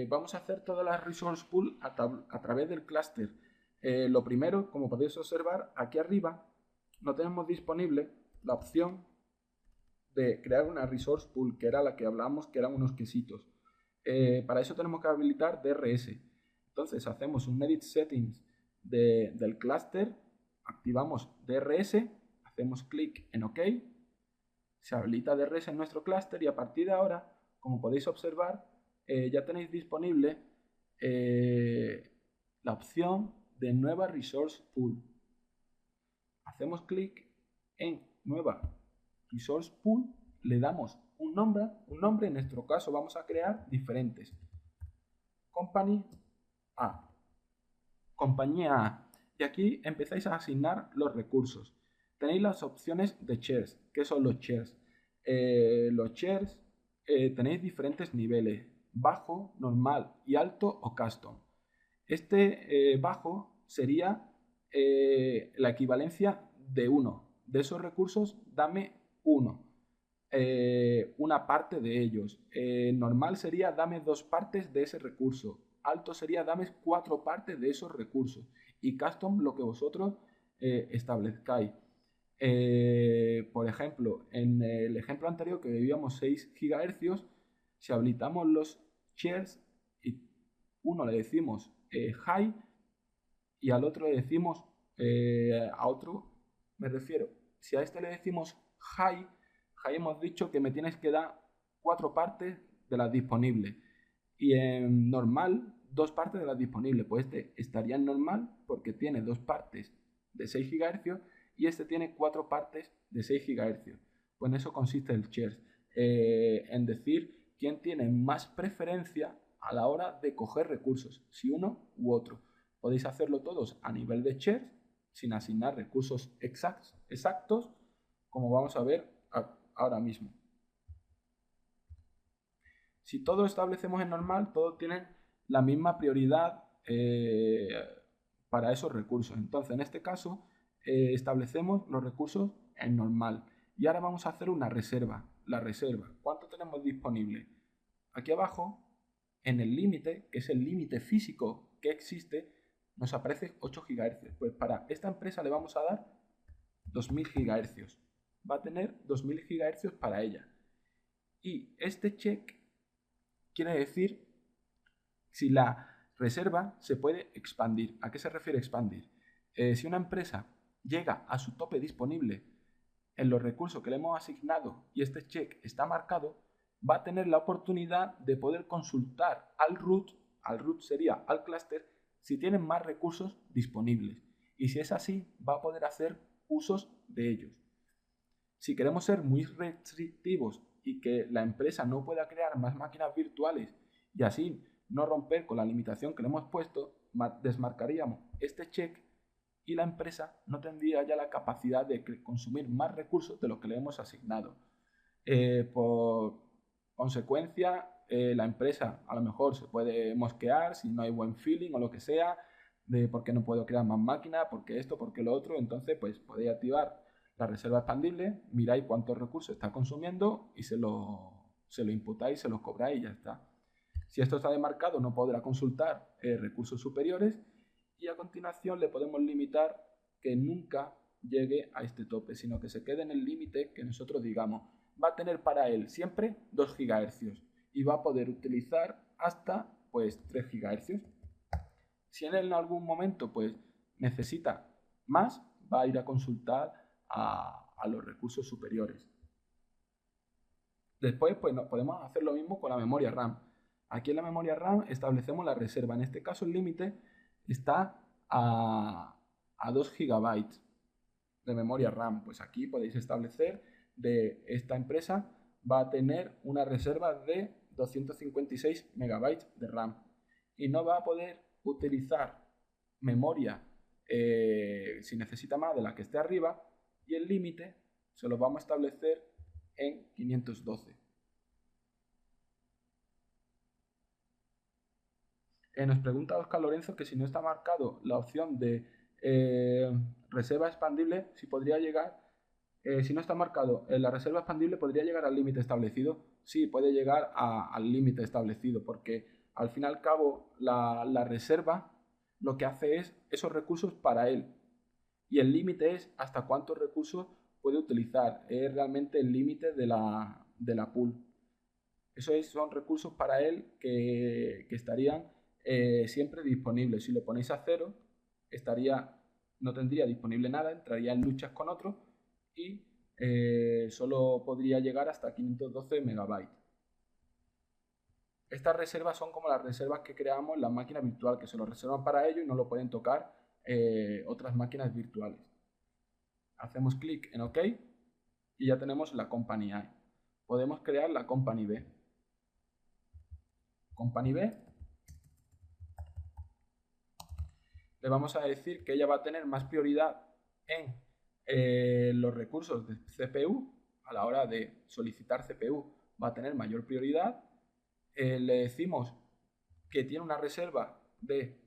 vamos a hacer todas las resource pools a través del clúster. Lo primero, como podéis observar, aquí arriba no tenemos disponible la opción de crear una resource pool, que era la que hablábamos, que eran unos quesitos. Para eso tenemos que habilitar DRS. Entonces hacemos un edit settings del clúster, activamos DRS, hacemos clic en OK, se habilita DRS en nuestro clúster y a partir de ahora, como podéis observar, ya tenéis disponible la opción de nueva resource pool. Hacemos clic en nueva resource pool, le damos un nombre, en nuestro caso vamos a crear diferentes. Company A, compañía A, y aquí empezáis a asignar los recursos. Tenéis las opciones de shares. ¿Qué son los shares? Los shares tenéis diferentes niveles, bajo, normal y alto o custom. Este bajo sería la equivalencia de 1. De esos recursos, dame 1. Una parte de ellos. Normal sería dame 2 partes de ese recurso. Alto sería dame 4 partes de esos recursos. Y custom lo que vosotros establezcáis. Por ejemplo, en el ejemplo anterior que debíamos 6 GHz, si habilitamos los shares y uno le decimos high y al otro le decimos a otro, me refiero, si a este le decimos high hemos dicho que me tienes que dar 4 partes de las disponibles y en normal 2 partes de las disponibles, pues este estaría en normal porque tiene 2 partes de 6 GHz y este tiene 4 partes de 6 GHz. Pues en eso consiste el shares, en decir quién tiene más preferencia a la hora de coger recursos, si uno u otro. Podéis hacerlo todos a nivel de shares sin asignar recursos exactos, como vamos a ver ahora mismo. Si todo establecemos en normal, todos tienen la misma prioridad para esos recursos. Entonces, en este caso, establecemos los recursos en normal. Y ahora vamos a hacer una reserva. La reserva. ¿Cuánto tenemos disponible? Aquí abajo, en el límite, que es el límite físico que existe, nos aparece 8 GHz. Pues para esta empresa le vamos a dar 2000 GHz. Va a tener 2000 GHz para ella. Y este check quiere decir si la reserva se puede expandir. ¿A qué se refiere expandir? Si una empresa llega a su tope disponible en los recursos que le hemos asignado y este check está marcado, va a tener la oportunidad de poder consultar al root sería al clúster, si tienen más recursos disponibles. Y si es así, va a poder hacer usos de ellos. Si queremos ser muy restrictivos y que la empresa no pueda crear más máquinas virtuales y así no romper con la limitación que le hemos puesto, desmarcaríamos este check y la empresa no tendría ya la capacidad de consumir más recursos de los que le hemos asignado. Por consecuencia, la empresa a lo mejor se puede mosquear si no hay buen feeling o lo que sea, de por qué no puedo crear más máquinas, por qué esto, por qué lo otro. Entonces, pues podéis activar la reserva expandible, miráis cuántos recursos está consumiendo y se lo imputáis, se los cobráis y ya está. Si esto está demarcado, no podrá consultar recursos superiores y a continuación le podemos limitar que nunca llegue a este tope, sino que se quede en el límite que nosotros digamos. Va a tener para él siempre 2 GHz y va a poder utilizar hasta pues 3 GHz. Si él en algún momento pues necesita más, va a ir a consultar a los recursos superiores. Después pues podemos hacer lo mismo con la memoria RAM. Aquí en la memoria RAM establecemos la reserva. En este caso el límite está a 2 GB de memoria RAM. Pues aquí podéis establecer de esta empresa va a tener una reserva de 256 MB de RAM y no va a poder utilizar memoria si necesita más de la que esté arriba y el límite se lo vamos a establecer en 512. Nos pregunta Oscar Lorenzo que si no está marcado la opción de reserva expandible, si podría llegar, si no está marcado la reserva expandible, ¿podría llegar al límite establecido? Sí, puede llegar al límite establecido, porque al fin y al cabo la reserva lo que hace es esos recursos para él. Y el límite es hasta cuántos recursos puede utilizar. Es realmente el límite de la pool. Esos son recursos para él que estarían siempre disponibles. Si lo ponéis a 0, no tendría disponible nada, entraría en luchas con otros y solo podría llegar hasta 512 MB. Estas reservas son como las reservas que creamos en las máquinas virtuales, que se lo reservan para ellos y no lo pueden tocar otras máquinas virtuales. Hacemos clic en OK y ya tenemos la Company A. Podemos crear la Company B. Company B. Le vamos a decir que ella va a tener más prioridad en los recursos de CPU. A la hora de solicitar CPU va a tener mayor prioridad. Le decimos que tiene una reserva de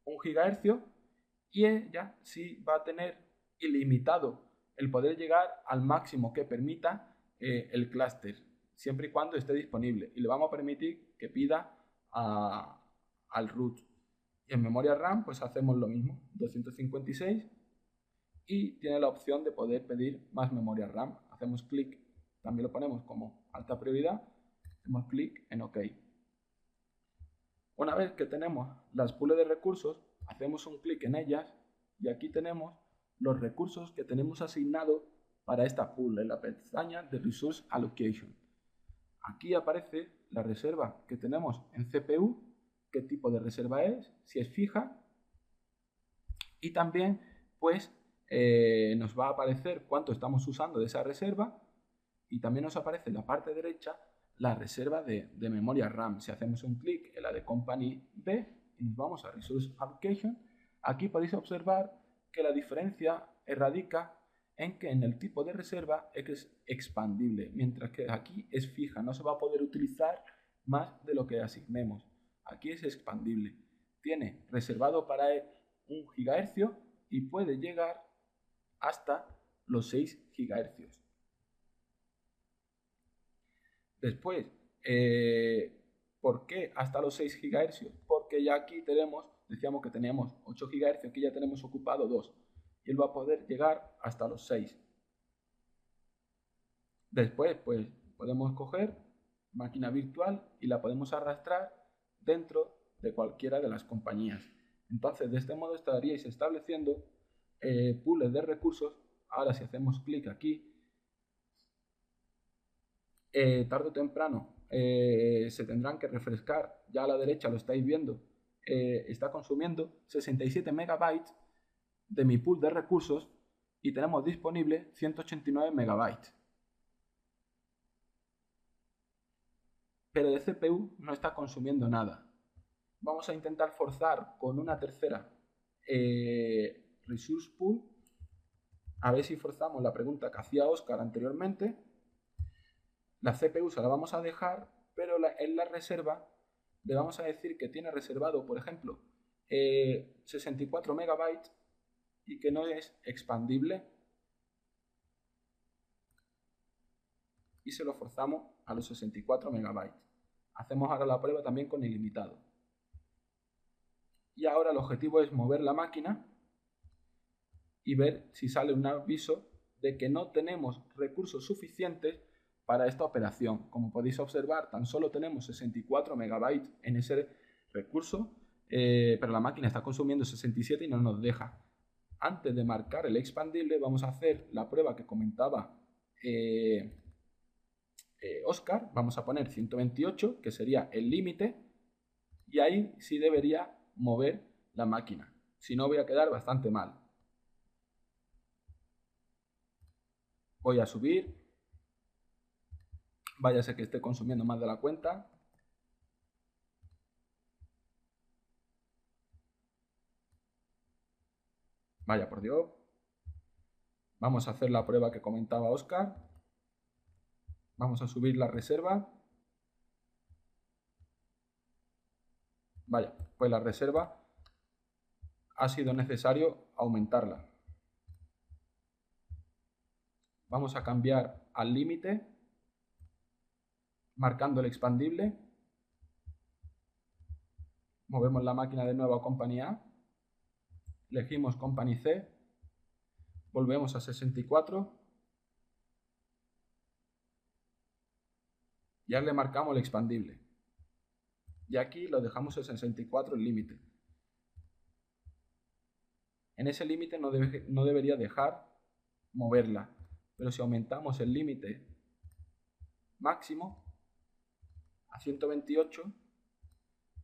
1 GHz y ella sí va a tener ilimitado el poder llegar al máximo que permita el clúster, siempre y cuando esté disponible. Y le vamos a permitir que pida al root. Y en memoria RAM pues hacemos lo mismo, 256, y tiene la opción de poder pedir más memoria RAM. Hacemos clic, también lo ponemos como alta prioridad, hacemos clic en OK. Una vez que tenemos las pools de recursos, hacemos un clic en ellas y aquí tenemos los recursos que tenemos asignados para esta pool en la pestaña de Resource Allocation. Aquí aparece la reserva que tenemos en CPU, qué tipo de reserva es, si es fija, y también pues nos va a aparecer cuánto estamos usando de esa reserva y también nos aparece en la parte derecha la reserva de memoria RAM. Si hacemos un clic en la de Company B y nos vamos a Resource Allocation, aquí podéis observar que la diferencia radica en que en el tipo de reserva es expandible, mientras que aquí es fija, no se va a poder utilizar más de lo que asignemos. Aquí es expandible. Tiene reservado para él 1 GHz y puede llegar hasta los 6 GHz. Después, ¿por qué hasta los 6 GHz? Porque porque ya aquí decíamos que teníamos 8 GHz, aquí ya tenemos ocupado 2, y él va a poder llegar hasta los 6. Después, pues, podemos coger máquina virtual y la podemos arrastrar dentro de cualquiera de las compañías. Entonces, de este modo estaríais estableciendo pools de recursos. Ahora, si hacemos clic aquí, tarde o temprano se tendrán que refrescar. Ya a la derecha lo estáis viendo, está consumiendo 67 megabytes de mi pool de recursos y tenemos disponible 189 megabytes. Pero de CPU no está consumiendo nada. Vamos a intentar forzar con una tercera resource pool, a ver si forzamos la pregunta que hacía Oscar anteriormente. La CPU se la vamos a dejar, pero en la reserva le vamos a decir que tiene reservado, por ejemplo, 64 megabytes y que no es expandible, y se lo forzamos a los 64 megabytes. Hacemos ahora la prueba también con ilimitado. Y ahora el objetivo es mover la máquina y ver si sale un aviso de que no tenemos recursos suficientes para esta operación. Como podéis observar, tan solo tenemos 64 megabytes en ese recurso, pero la máquina está consumiendo 67 y no nos deja. Antes de marcar el expandible, vamos a hacer la prueba que comentaba Oscar. Vamos a poner 128, que sería el límite, y ahí sí debería mover la máquina. Si no, voy a quedar bastante mal. Voy a subir. Váyase que esté consumiendo más de la cuenta. Vaya por Dios. Vamos a hacer la prueba que comentaba Oscar. Vamos a subir la reserva. Vaya, pues la reserva ha sido necesario aumentarla. Vamos a cambiar al límite, marcando el expandible. Movemos la máquina de nuevo a Company A. Elegimos Company C. Volvemos a 64. Ya le marcamos el expandible. Y aquí lo dejamos en 64 el límite. En ese límite no debería dejar moverla. Pero si aumentamos el límite máximo a 128,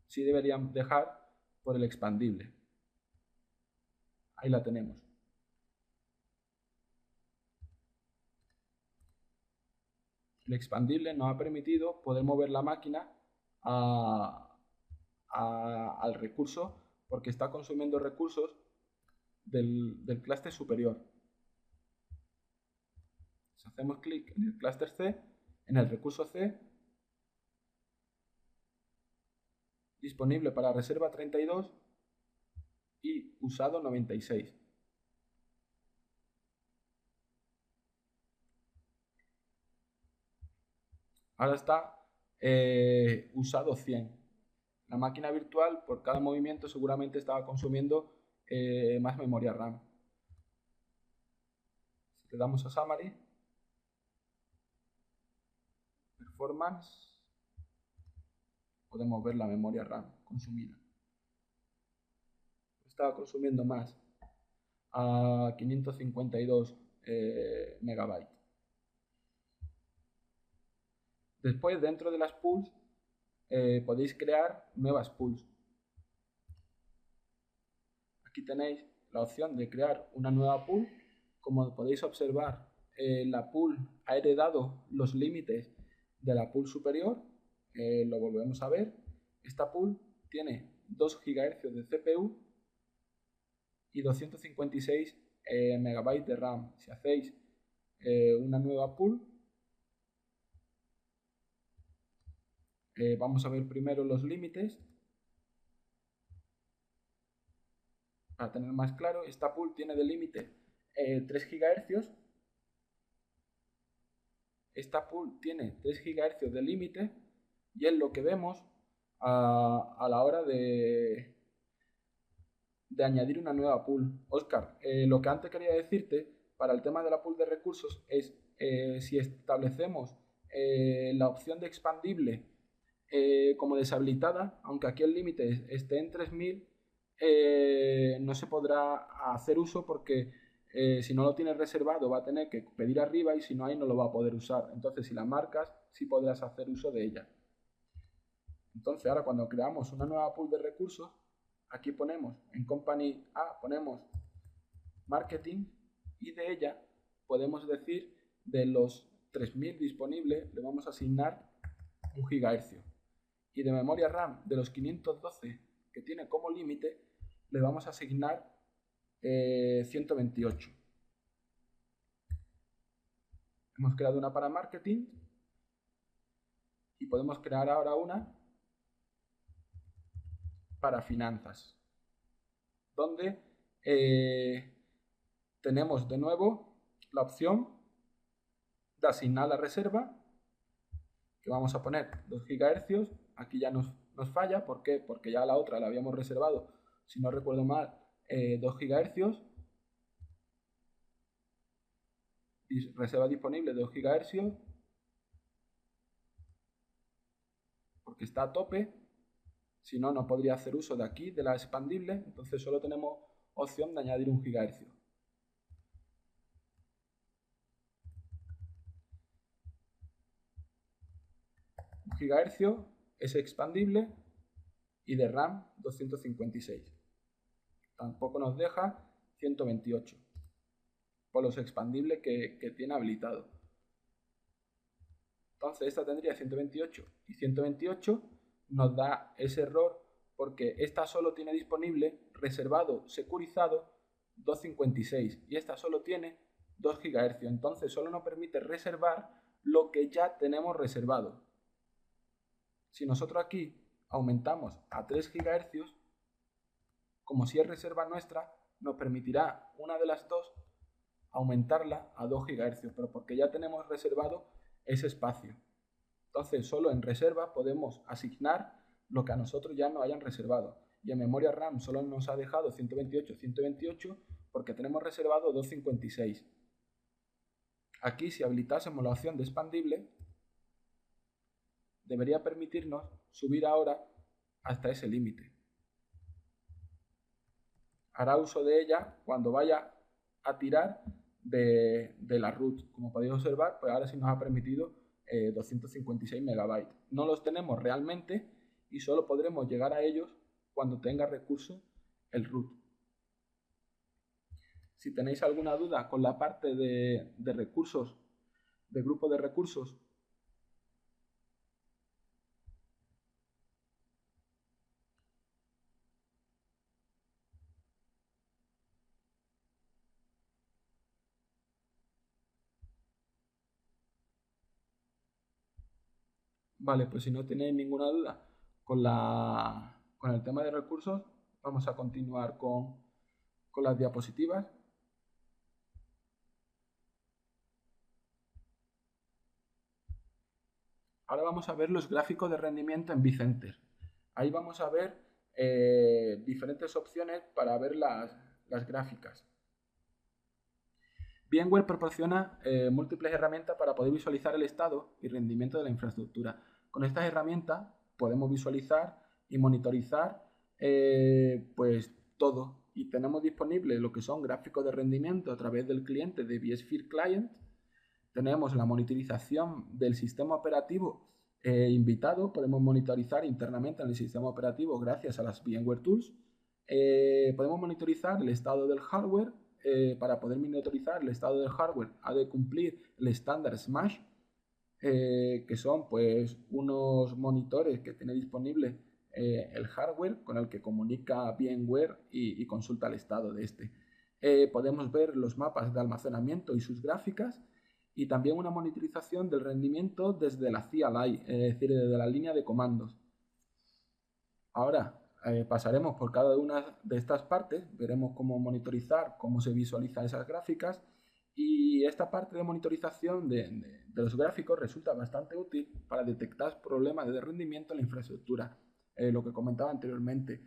sí deberían dejar por el expandible. Ahí la tenemos. El expandible nos ha permitido poder mover la máquina al recurso, porque está consumiendo recursos del clúster superior. Si hacemos clic en el clúster C, en el recurso C, disponible para reserva 32 y usado 96. Ahora está usado 100. La máquina virtual, por cada movimiento, seguramente estaba consumiendo más memoria RAM. Si le damos a Summary, Performance, podemos ver la memoria RAM consumida. Estaba consumiendo más, a 552 megabytes. Después, dentro de las pools, podéis crear nuevas pools. Aquí tenéis la opción de crear una nueva pool. Como podéis observar, la pool ha heredado los límites de la pool superior. Lo volvemos a ver. Esta pool tiene 2 GHz de CPU y 256 MB de RAM. Si hacéis una nueva pool, vamos a ver primero los límites. Para tener más claro, esta pool tiene de límite 3 GHz. Esta pool tiene 3 GHz de límite, y es lo que vemos a la hora de añadir una nueva pool. Oscar, lo que antes quería decirte para el tema de la pool de recursos es si establecemos la opción de expandible como deshabilitada, aunque aquí el límite esté en 3000, no se podrá hacer uso porque si no lo tienes reservado va a tener que pedir arriba y si no hay no lo va a poder usar. Entonces si la marcas sí podrás hacer uso de ella. Entonces ahora cuando creamos una nueva pool de recursos, aquí ponemos en Company A, ponemos Marketing y de ella podemos decir de los 3000 disponibles le vamos a asignar 1 GHz y de memoria RAM de los 512 que tiene como límite le vamos a asignar 128. Hemos creado una para marketing y podemos crear ahora una para finanzas, donde tenemos de nuevo la opción de asignar la reserva, que vamos a poner 2 GHz. Aquí ya nos falla, ¿por qué? Porque ya la otra la habíamos reservado, si no recuerdo mal, 2 GHz. Reserva disponible 2 GHz, porque está a tope. Si no, no podría hacer uso de aquí, de la expandible, entonces solo tenemos opción de añadir 1 GHz. 1 GHz es expandible y de RAM 256. Tampoco nos deja 128 por los expandibles que tiene habilitado. Entonces esta tendría 128 y 128 nos da ese error porque esta solo tiene disponible reservado, securizado 256 y esta solo tiene 2 GHz. Entonces solo nos permite reservar lo que ya tenemos reservado. Si nosotros aquí aumentamos a 3 GHz, como si es reserva nuestra, nos permitirá una de las dos aumentarla a 2 GHz, pero porque ya tenemos reservado ese espacio. Entonces solo en reserva podemos asignar lo que a nosotros ya nos hayan reservado. Y en memoria RAM solo nos ha dejado 128 porque tenemos reservado 256. Aquí si habilitásemos la opción de expandible, debería permitirnos subir ahora hasta ese límite. Hará uso de ella cuando vaya a tirar de la root. Como podéis observar, pues ahora sí nos ha permitido 256 MB. No los tenemos realmente y solo podremos llegar a ellos cuando tenga recurso el root. Si tenéis alguna duda con la parte de recursos, de grupo de recursos, vale, pues si no tenéis ninguna duda con el tema de recursos, vamos a continuar con las diapositivas. Ahora vamos a ver los gráficos de rendimiento en vCenter. Ahí vamos a ver diferentes opciones para ver las gráficas. VMware proporciona múltiples herramientas para poder visualizar el estado y rendimiento de la infraestructura. Con estas herramientas podemos visualizar y monitorizar pues todo. Y tenemos disponible lo que son gráficos de rendimiento a través del cliente de vSphere Client. Tenemos la monitorización del sistema operativo invitado. Podemos monitorizar internamente en el sistema operativo gracias a las VMware Tools. Podemos monitorizar el estado del hardware. Para poder monitorizar el estado del hardware ha de cumplir el estándar SMASH, que son pues unos monitores que tiene disponible el hardware con el que comunica VMware y consulta el estado de este. Podemos ver los mapas de almacenamiento y sus gráficas y también una monitorización del rendimiento desde la CLI, es decir, desde la línea de comandos. Ahora pasaremos por cada una de estas partes, veremos cómo monitorizar, cómo se visualizan esas gráficas y esta parte de monitorización de los gráficos resulta bastante útil para detectar problemas de rendimiento en la infraestructura. lo que comentaba anteriormente.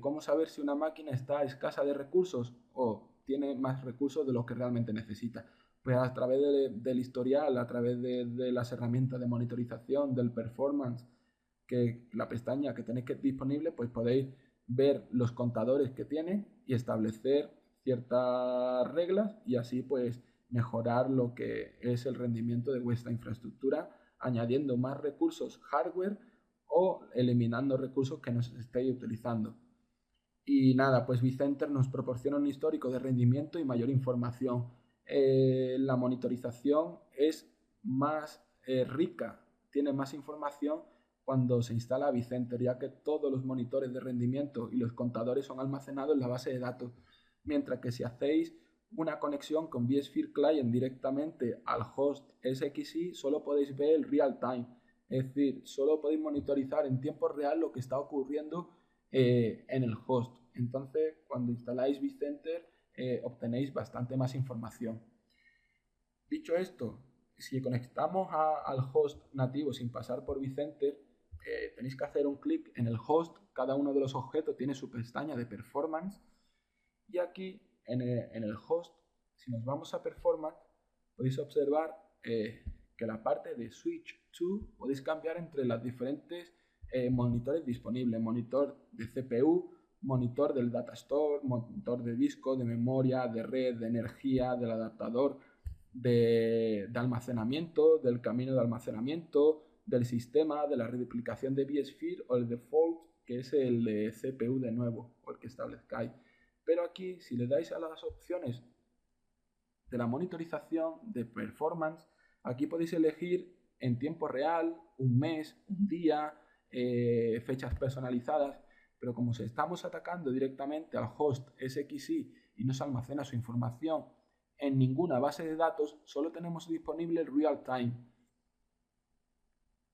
¿Cómo saber si una máquina está escasa de recursos o tiene más recursos de los que realmente necesita? Pues a través del historial, a través de las herramientas de monitorización, del performance, que la pestaña que tenéis disponible, pues podéis ver los contadores que tiene y establecer ciertas reglas y así pues mejorar lo que es el rendimiento de vuestra infraestructura, añadiendo más recursos hardware o eliminando recursos que no estéis utilizando. Y nada, pues vCenter nos proporciona un histórico de rendimiento y mayor información. La monitorización es más rica, tiene más información cuando se instala vCenter, ya que todos los monitores de rendimiento y los contadores son almacenados en la base de datos. Mientras que si hacéis una conexión con vSphere Client directamente al host SXI, solo podéis ver el real time. Es decir, solo podéis monitorizar en tiempo real lo que está ocurriendo en el host. Entonces, cuando instaláis vCenter, obtenéis bastante más información. Dicho esto, si conectamos al host nativo sin pasar por vCenter, tenéis que hacer un clic en el host. Cada uno de los objetos tiene su pestaña de performance. Y aquí, en el host, si nos vamos a performance, podéis observar que la parte de switch to podéis cambiar entre las diferentes monitores disponibles. Monitor de CPU, monitor del data store, monitor de disco, de memoria, de red, de energía, del adaptador, de almacenamiento, del camino de almacenamiento, del sistema, de la reduplicación de vSphere o el default, que es el de CPU de nuevo, o el que establezcáis. Pero aquí, si le dais a las opciones de la monitorización, de performance, aquí podéis elegir en tiempo real, un mes, un día, fechas personalizadas, pero como si estamos atacando directamente al host SXI y no se almacena su información en ninguna base de datos, solo tenemos disponible el real time.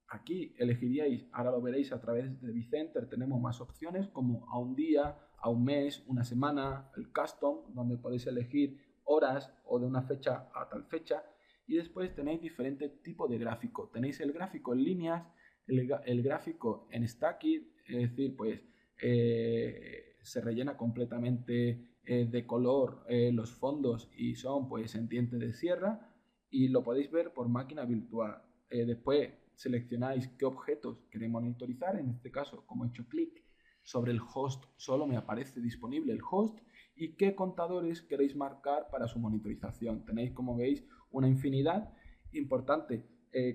Aquí elegiríais, ahora lo veréis a través de vCenter, tenemos más opciones como a un día, a un mes, una semana, el custom, donde podéis elegir horas o de una fecha a tal fecha. Y después tenéis diferentes tipos de gráfico. Tenéis el gráfico en líneas, el gráfico en stacky, es decir, pues se rellena completamente de color los fondos y son pues en diente de sierra y lo podéis ver por máquina virtual. Después seleccionáis qué objetos queréis monitorizar, en este caso, como he hecho clic sobre el host, solo me aparece disponible el host y qué contadores queréis marcar para su monitorización. Tenéis, como veis, una infinidad. Importante,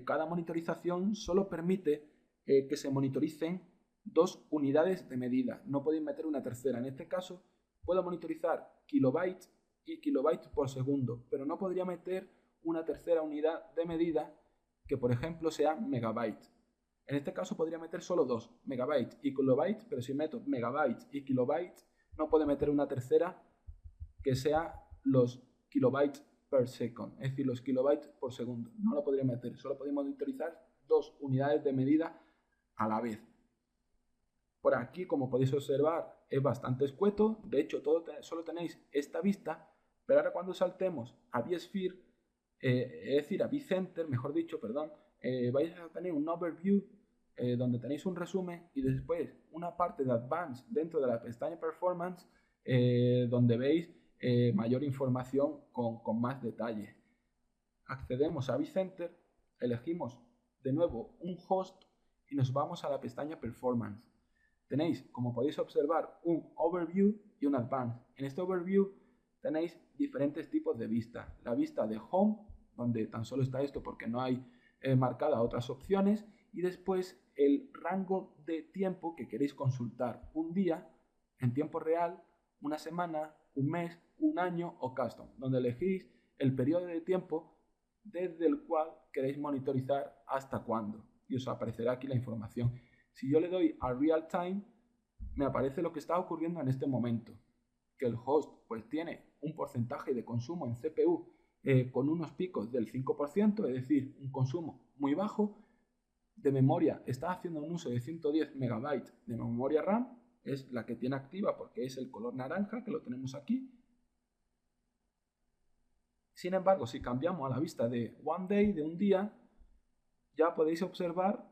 cada monitorización solo permite que se monitoricen 2 unidades de medida. No podéis meter una tercera. En este caso, puedo monitorizar kilobytes y kilobytes por segundo, pero no podría meter una tercera unidad de medida que, por ejemplo, sea megabytes. En este caso podría meter solo 2, megabytes y kilobytes, pero si meto megabytes y kilobytes, no puedo meter una tercera que sea los kilobytes per second, es decir, los kilobytes por segundo. No lo podría meter, solo podemos monitorizar 2 unidades de medida a la vez. Por aquí, como podéis observar, es bastante escueto. De hecho, solo tenéis esta vista, pero ahora cuando saltemos a vSphere, es decir, a vCenter, mejor dicho, perdón, vais a tener un overview donde tenéis un resumen y después una parte de Advanced dentro de la pestaña Performance donde veis mayor información con más detalle. Accedemos a vCenter, elegimos de nuevo un host y nos vamos a la pestaña Performance. Tenéis, como podéis observar, un Overview y un Advanced. En este Overview tenéis diferentes tipos de vista. La vista de Home, donde tan solo está esto porque no hay marcadas otras opciones. Y después el rango de tiempo que queréis consultar. Un día, en tiempo real, una semana, un mes, un año o custom. Donde elegís el periodo de tiempo desde el cual queréis monitorizar hasta cuándo. Y os aparecerá aquí la información. Si yo le doy a Real Time, me aparece lo que está ocurriendo en este momento. Que el host pues tiene un porcentaje de consumo en CPU con unos picos del 5%, es decir, un consumo muy bajo. De memoria está haciendo un uso de 110 MB de memoria RAM, es la que tiene activa porque es el color naranja, que lo tenemos aquí. Sin embargo, si cambiamos a la vista de One Day, de un día, ya podéis observar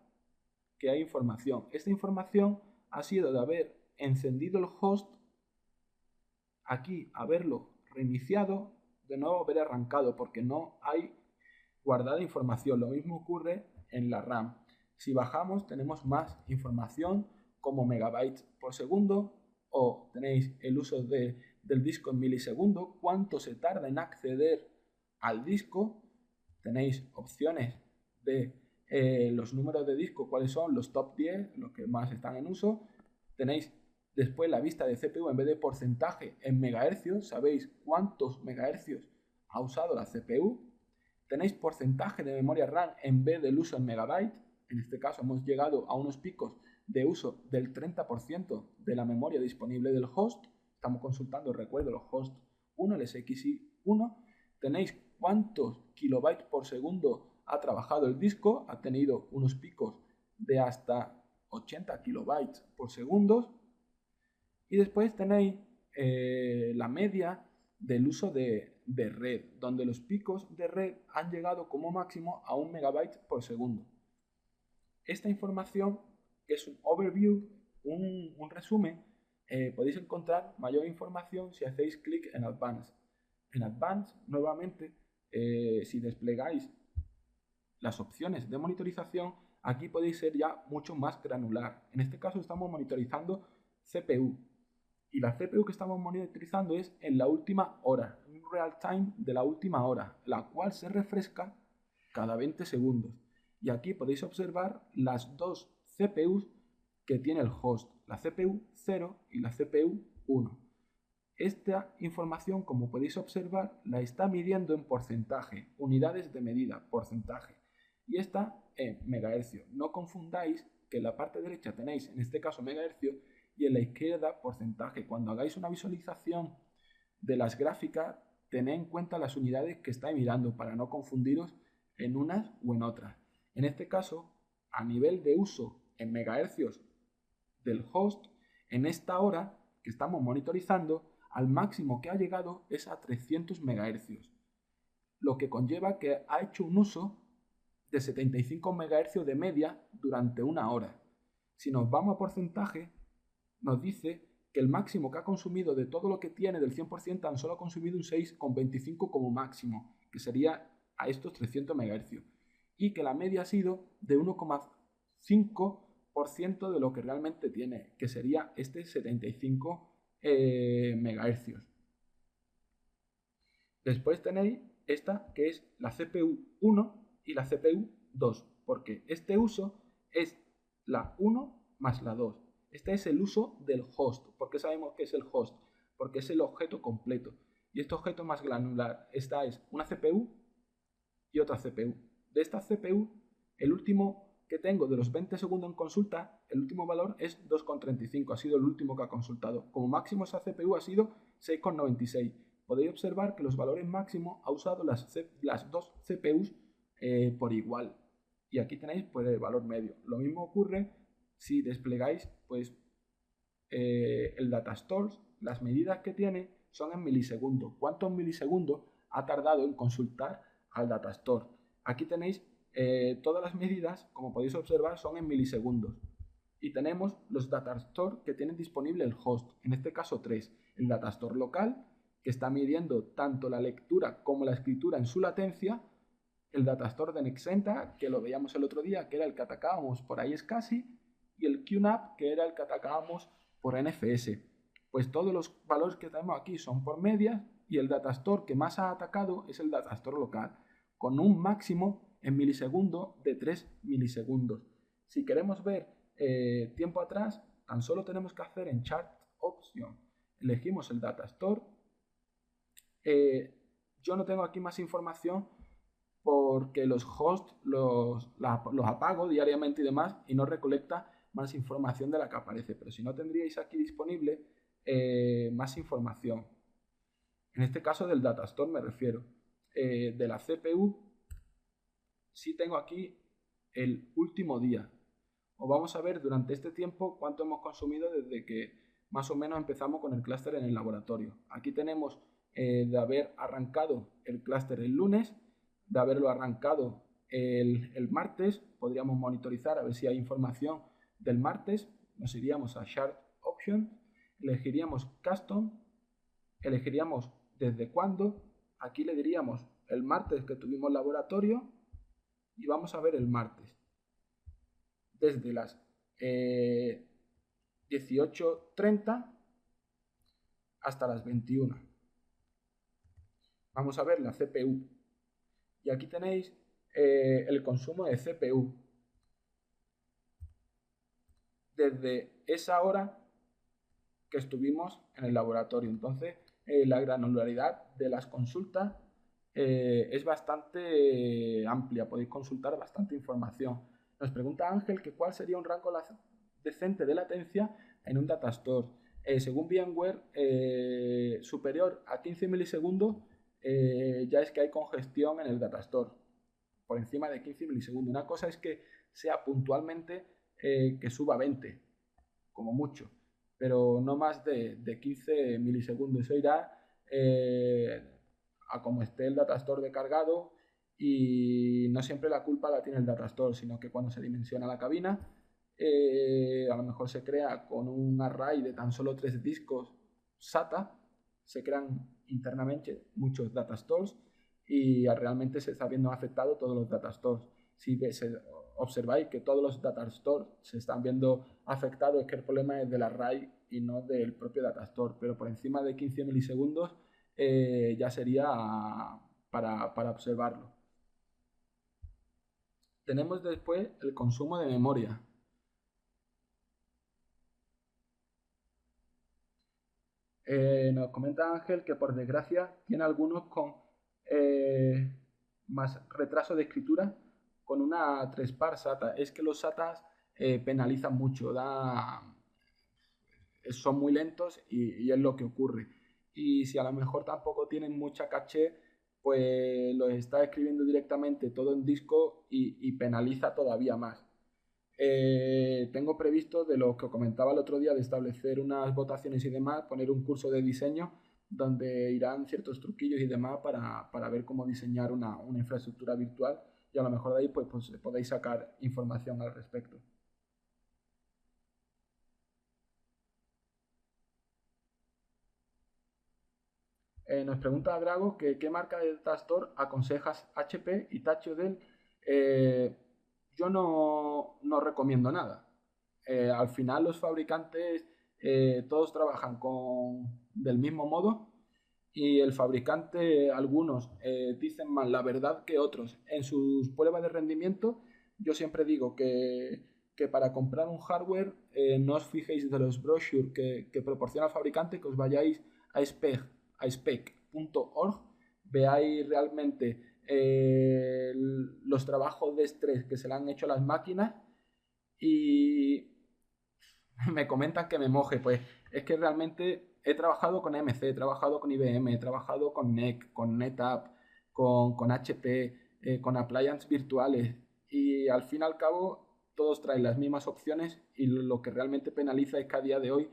que hay información. Esta información ha sido de haber encendido el host, aquí haberlo reiniciado, de nuevo haber arrancado, porque no hay guardada información. Lo mismo ocurre en la RAM. Si bajamos tenemos más información como megabytes por segundo, o tenéis el uso del disco en milisegundos, cuánto se tarda en acceder al disco. Tenéis opciones de los números de disco, cuáles son los top 10, los que más están en uso. Tenéis después la vista de CPU en vez de porcentaje en megahercios, sabéis cuántos megahercios ha usado la CPU. Tenéis porcentaje de memoria RAM en vez del uso en megabyte. En este caso hemos llegado a unos picos de uso del 30% de la memoria disponible del host. Estamos consultando, recuerdo, los hosts 1, el SXI1. Tenéis cuántos kilobytes por segundo ha trabajado el disco. Ha tenido unos picos de hasta 80 kilobytes por segundo. Y después tenéis la media del uso de red, donde los picos de red han llegado como máximo a 1 megabyte por segundo. Esta información, que es un overview, un resumen, podéis encontrar mayor información si hacéis clic en Advanced. En Advanced, nuevamente, si desplegáis las opciones de monitorización, aquí podéis ser ya mucho más granular. En este caso estamos monitorizando CPU. Y la CPU que estamos monitorizando es en la última hora, un real time de la última hora, la cual se refresca cada 20 segundos. Y aquí podéis observar las dos CPUs que tiene el host, la CPU 0 y la CPU 1. Esta información, como podéis observar, la está midiendo en porcentaje, unidades de medida, porcentaje. Y está en megahercios. No confundáis que en la parte derecha tenéis, en este caso, megahercios, y en la izquierda porcentaje. Cuando hagáis una visualización de las gráficas, tened en cuenta las unidades que estáis mirando para no confundiros en unas o en otras. En este caso, a nivel de uso en megahercios del host, en esta hora que estamos monitorizando, al máximo que ha llegado es a 300 megahercios, lo que conlleva que ha hecho un uso de 75 megahercios de media durante una hora. Si nos vamos a porcentaje, nos dice que el máximo que ha consumido de todo lo que tiene del 100% tan solo ha consumido un 6,25 como máximo, que sería a estos 300 MHz, y que la media ha sido de 1,5% de lo que realmente tiene, que sería este 75 MHz. Después tenéis esta que es la CPU 1 y la CPU 2, porque este uso es la 1 más la 2. Este es el uso del host. ¿Por qué sabemos que es el host? Porque es el objeto completo. Y este objeto más granular, esta es una CPU y otra CPU. De esta CPU, el último que tengo de los 20 segundos en consulta, el último valor es 2,35. Ha sido el último que ha consultado. Como máximo esa CPU ha sido 6,96. Podéis observar que los valores máximos ha usado las dos CPUs por igual. Y aquí tenéis pues, el valor medio. Lo mismo ocurre si desplegáis pues, el Datastore. Las medidas que tiene son en milisegundos. ¿Cuántos milisegundos ha tardado en consultar al Datastore? Aquí tenéis todas las medidas, como podéis observar, son en milisegundos. Y tenemos los Datastore que tienen disponible el host, en este caso 3. El Datastore local, que está midiendo tanto la lectura como la escritura en su latencia. El Datastore de Nexenta, que lo veíamos el otro día, que era el que atacábamos por iSCSI, y el QNAP, que era el que atacábamos por NFS. Pues todos los valores que tenemos aquí son por medias, y el Datastore que más ha atacado es el Datastore local, con un máximo en milisegundos de 3 milisegundos. Si queremos ver tiempo atrás, tan solo tenemos que hacer en Chart Option. Elegimos el Datastore. Yo no tengo aquí más información porque los hosts los apago diariamente y demás y no recolecta más información de la que aparece. Pero si no, tendríais aquí disponible más información. En este caso del Datastore me refiero. De la CPU sí tengo aquí el último día. Os vamos a ver durante este tiempo cuánto hemos consumido desde que más o menos empezamos con el clúster en el laboratorio. Aquí tenemos de haber arrancado el clúster el lunes, de haberlo arrancado el martes. Podríamos monitorizar a ver si hay información del martes, nos iríamos a Shard Options, elegiríamos Custom, elegiríamos desde cuándo, aquí le diríamos el martes que tuvimos laboratorio y vamos a ver el martes. Desde las 18:30 hasta las 21. Vamos a ver la CPU. Y aquí tenéis el consumo de CPU. Desde esa hora que estuvimos en el laboratorio. Entonces, la granularidad de las consultas es bastante amplia. Podéis consultar bastante información. Nos pregunta Ángel que cuál sería un rango decente de latencia en un datastore. Según VMware, superior a 15 milisegundos ya es que hay congestión en el datastore. Por encima de 15 milisegundos. Una cosa es que sea puntualmente que suba 20, como mucho, pero no más de 15 milisegundos. Eso irá a como esté el datastore de cargado, y no siempre la culpa la tiene el datastore, sino que cuando se dimensiona la cabina, a lo mejor se crea con un array de tan solo 3 discos SATA, se crean internamente muchos datastores y realmente se está viendo afectado todos los datastores. Si observáis que todos los datastores se están viendo afectados, es que el problema es del array y no del propio datastore, pero por encima de 15 milisegundos ya sería para observarlo. Tenemos después el consumo de memoria. Nos comenta Ángel que por desgracia tiene algunos con más retraso de escritura con una 3-par SATA. Es que los SATAs penalizan mucho, son muy lentos y es lo que ocurre. Y si a lo mejor tampoco tienen mucha caché, pues los está escribiendo directamente todo en disco y penaliza todavía más. Tengo previsto, de lo que comentaba el otro día, de establecer unas votaciones y demás, poner un curso de diseño donde irán ciertos truquillos y demás para ver cómo diseñar una infraestructura virtual, y a lo mejor de ahí pues podéis sacar información al respecto. Nos pregunta Drago que qué marca de datastore aconsejas, HP, Hitachi o Dell. Yo no recomiendo nada. Al final los fabricantes todos trabajan del mismo modo, y el fabricante, algunos dicen más la verdad que otros. En sus pruebas de rendimiento yo siempre digo que para comprar un hardware no os fijéis de los brochures que proporciona el fabricante, que os vayáis a spec.org, veáis realmente los trabajos de estrés que se le han hecho a las máquinas, y me comentan que me moje. Pues es que realmente he trabajado con AMC, he trabajado con IBM, he trabajado con NEC, con NetApp, con HP, con appliances virtuales, y al fin y al cabo todos traen las mismas opciones, y lo que realmente penaliza es que a día de hoy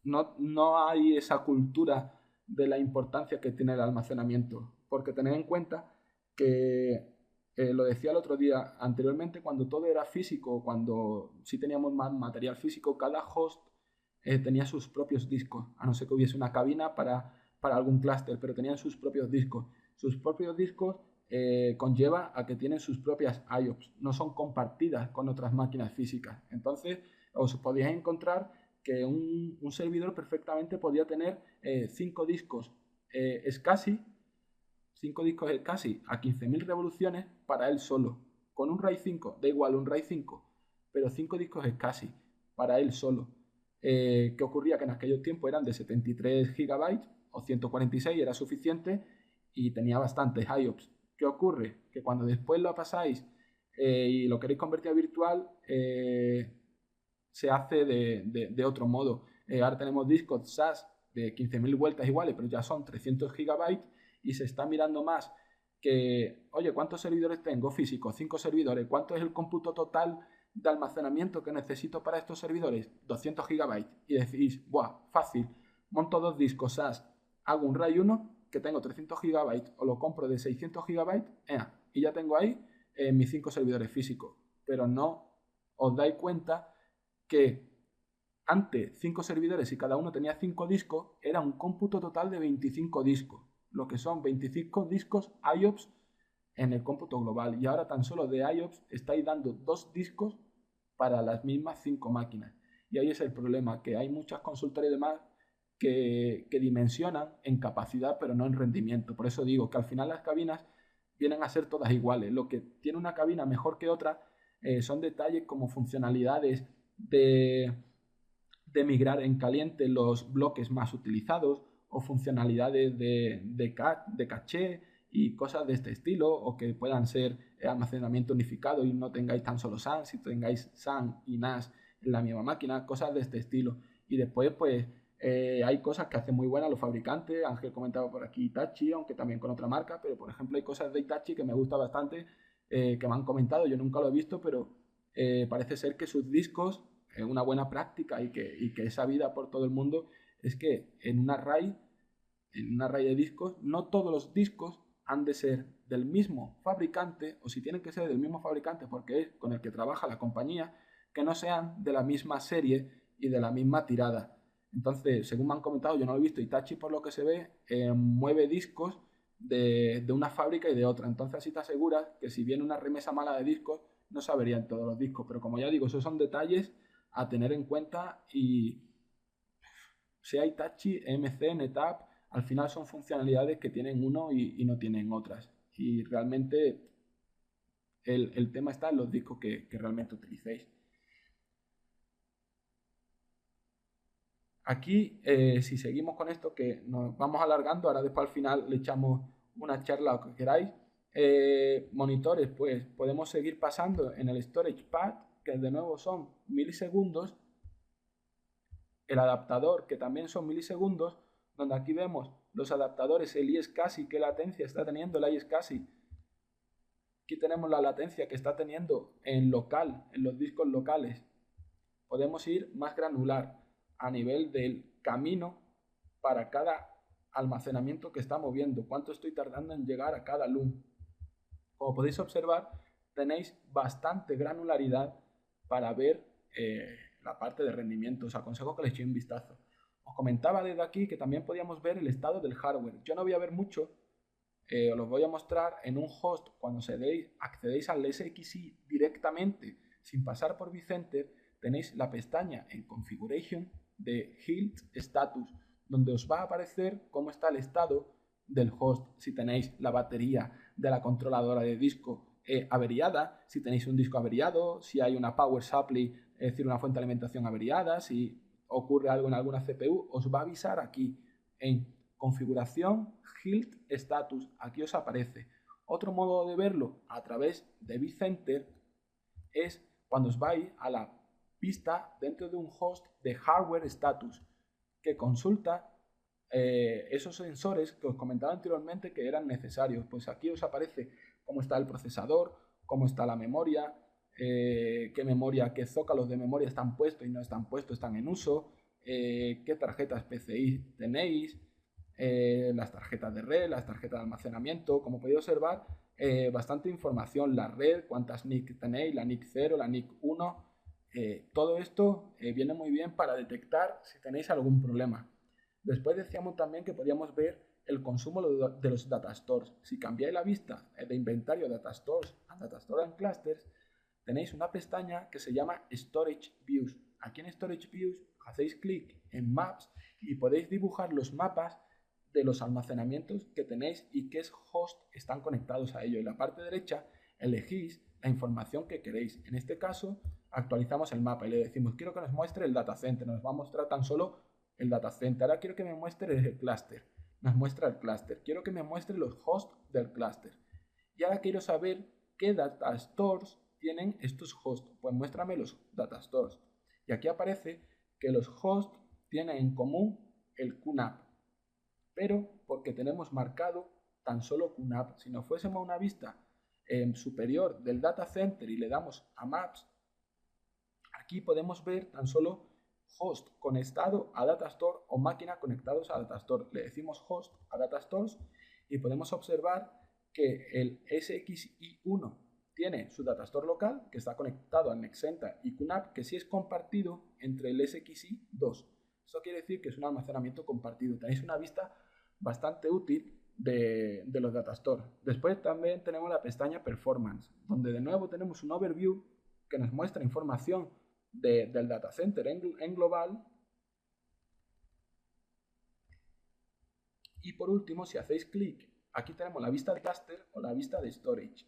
no hay esa cultura de la importancia que tiene el almacenamiento, porque tened en cuenta que lo decía el otro día, anteriormente cuando todo era físico, cuando sí teníamos más material físico, cada host tenía sus propios discos, a no ser que hubiese una cabina para algún clúster, pero tenían sus propios discos. Sus propios discos conlleva a que tienen sus propias IOPS, no son compartidas con otras máquinas físicas. Entonces os podíais encontrar que un servidor perfectamente podía tener 5 discos SCSI, 5 discos SCSI a 15.000 revoluciones para él solo. Con un RAID 5, da igual un RAID 5, pero 5 discos SCSI para él solo. ¿Qué ocurría? Que en aquellos tiempos eran de 73 GB o 146, era suficiente, y tenía bastantes IOPS. ¿Qué ocurre? Que cuando después lo pasáis y lo queréis convertir a virtual, se hace de otro modo. Ahora tenemos discos SAS de 15.000 vueltas iguales, pero ya son 300 GB, y se está mirando más que, oye, ¿cuántos servidores tengo físicos? 5 servidores. ¿Cuánto es el cómputo total de almacenamiento que necesito para estos servidores? 200 GB. Y decís, ¡buah! Fácil. Monto 2 discos SAS, hago un RAID 1 que tengo 300 GB, o lo compro de 600 GB, y ya tengo ahí mis 5 servidores físicos. Pero no os dais cuenta que antes 5 servidores y cada uno tenía 5 discos, era un cómputo total de 25 discos, lo que son 25 discos IOPS en el cómputo global. Y ahora tan solo de IOPS estáis dando 2 discos para las mismas 5 máquinas. Y ahí es el problema, que hay muchas consultoras y demás que dimensionan en capacidad pero no en rendimiento. Por eso digo que al final las cabinas vienen a ser todas iguales. Lo que tiene una cabina mejor que otra son detalles como funcionalidades de migrar en caliente los bloques más utilizados o funcionalidades de caché y cosas de este estilo, o que puedan ser almacenamiento unificado y no tengáis tan solo SAN, si tengáis SAN y NAS en la misma máquina, cosas de este estilo. Y después pues hay cosas que hacen muy buenas los fabricantes. Ángel comentaba por aquí Hitachi, aunque también con otra marca, pero por ejemplo hay cosas de Hitachi que me gusta bastante, que me han comentado, yo nunca lo he visto, pero parece ser que sus discos, una buena práctica y que es sabida por todo el mundo, es que en un array de discos, no todos los discos han de ser del mismo fabricante, o si tienen que ser del mismo fabricante porque es con el que trabaja la compañía, que no sean de la misma serie y de la misma tirada. Entonces, según me han comentado, yo no lo he visto, Hitachi por lo que se ve mueve discos de una fábrica y de otra. Entonces así te aseguras que si viene una remesa mala de discos, no se averían todos los discos. Pero como ya digo, esos son detalles a tener en cuenta, y sea Hitachi, EMC, NetApp, al final son funcionalidades que tienen uno y no tienen otras. Y realmente el tema está en los discos que realmente utilicéis. Aquí, si seguimos con esto, que nos vamos alargando, ahora después al final le echamos una charla o que queráis. Monitores, pues podemos seguir pasando en el storage pad, que de nuevo son milisegundos. El adaptador, que también son milisegundos, donde aquí vemos los adaptadores, el iSCSI, qué latencia está teniendo el iSCSI. Aquí tenemos la latencia que está teniendo en local, en los discos locales. Podemos ir más granular a nivel del camino para cada almacenamiento que está moviendo, cuánto estoy tardando en llegar a cada LUM. Como podéis observar, tenéis bastante granularidad para ver la parte de rendimiento. Os aconsejo que le echéis un vistazo. Os comentaba desde aquí que también podíamos ver el estado del hardware. Yo no voy a ver mucho, os lo voy a mostrar en un host. Cuando accedéis al SXI directamente sin pasar por vCenter, tenéis la pestaña en Configuration de Hilt Status, donde os va a aparecer cómo está el estado del host, si tenéis la batería de la controladora de disco averiada, si tenéis un disco averiado, si hay una power supply, es decir, una fuente de alimentación averiada, si ocurre algo en alguna CPU, os va a avisar aquí en configuración Hilt Status, aquí os aparece. Otro modo de verlo a través de vCenter es cuando os vais a la vista dentro de un host de hardware status, que consulta esos sensores que os comentaba anteriormente que eran necesarios. Pues aquí os aparece cómo está el procesador, cómo está la memoria, qué zócalos de memoria están puestos y no están puestos, están en uso, qué tarjetas PCI tenéis, las tarjetas de red, las tarjetas de almacenamiento. Como podéis observar, bastante información, la red, cuántas NIC tenéis, la NIC 0, la NIC 1. Todo esto viene muy bien para detectar si tenéis algún problema. Después decíamos también que podíamos ver el consumo de los datastores. Si cambiáis la vista de inventario datastores a datastore and clusters, tenéis una pestaña que se llama Storage Views. Aquí en Storage Views hacéis clic en Maps y podéis dibujar los mapas de los almacenamientos que tenéis y qué host están conectados a ello. En la parte derecha elegís la información que queréis. En este caso actualizamos el mapa y le decimos quiero que nos muestre el datacenter. Nos va a mostrar tan solo el datacenter. Ahora quiero que me muestre el clúster. Nos muestra el clúster. Quiero que me muestre los hosts del clúster. Y ahora quiero saber qué datastores tienen estos hosts. Pues muéstrame los datastores. Y aquí aparece que los hosts tienen en común el QNAP. Pero porque tenemos marcado tan solo QNAP. Si nos fuésemos a una vista superior del data center y le damos a Maps, aquí podemos ver tan solo host conectado a datastore o máquina conectados a datastore. Le decimos host a datastores y podemos observar que el SXI1 tiene su datastore local, que está conectado al Nexenta y QNAP, que sí es compartido entre el SXI2. Eso quiere decir que es un almacenamiento compartido. Tenéis una vista bastante útil de los datastore. Después también tenemos la pestaña Performance, donde de nuevo tenemos un overview que nos muestra información del datacenter en global. Y por último, si hacéis clic, aquí tenemos la vista de cluster o la vista de storage,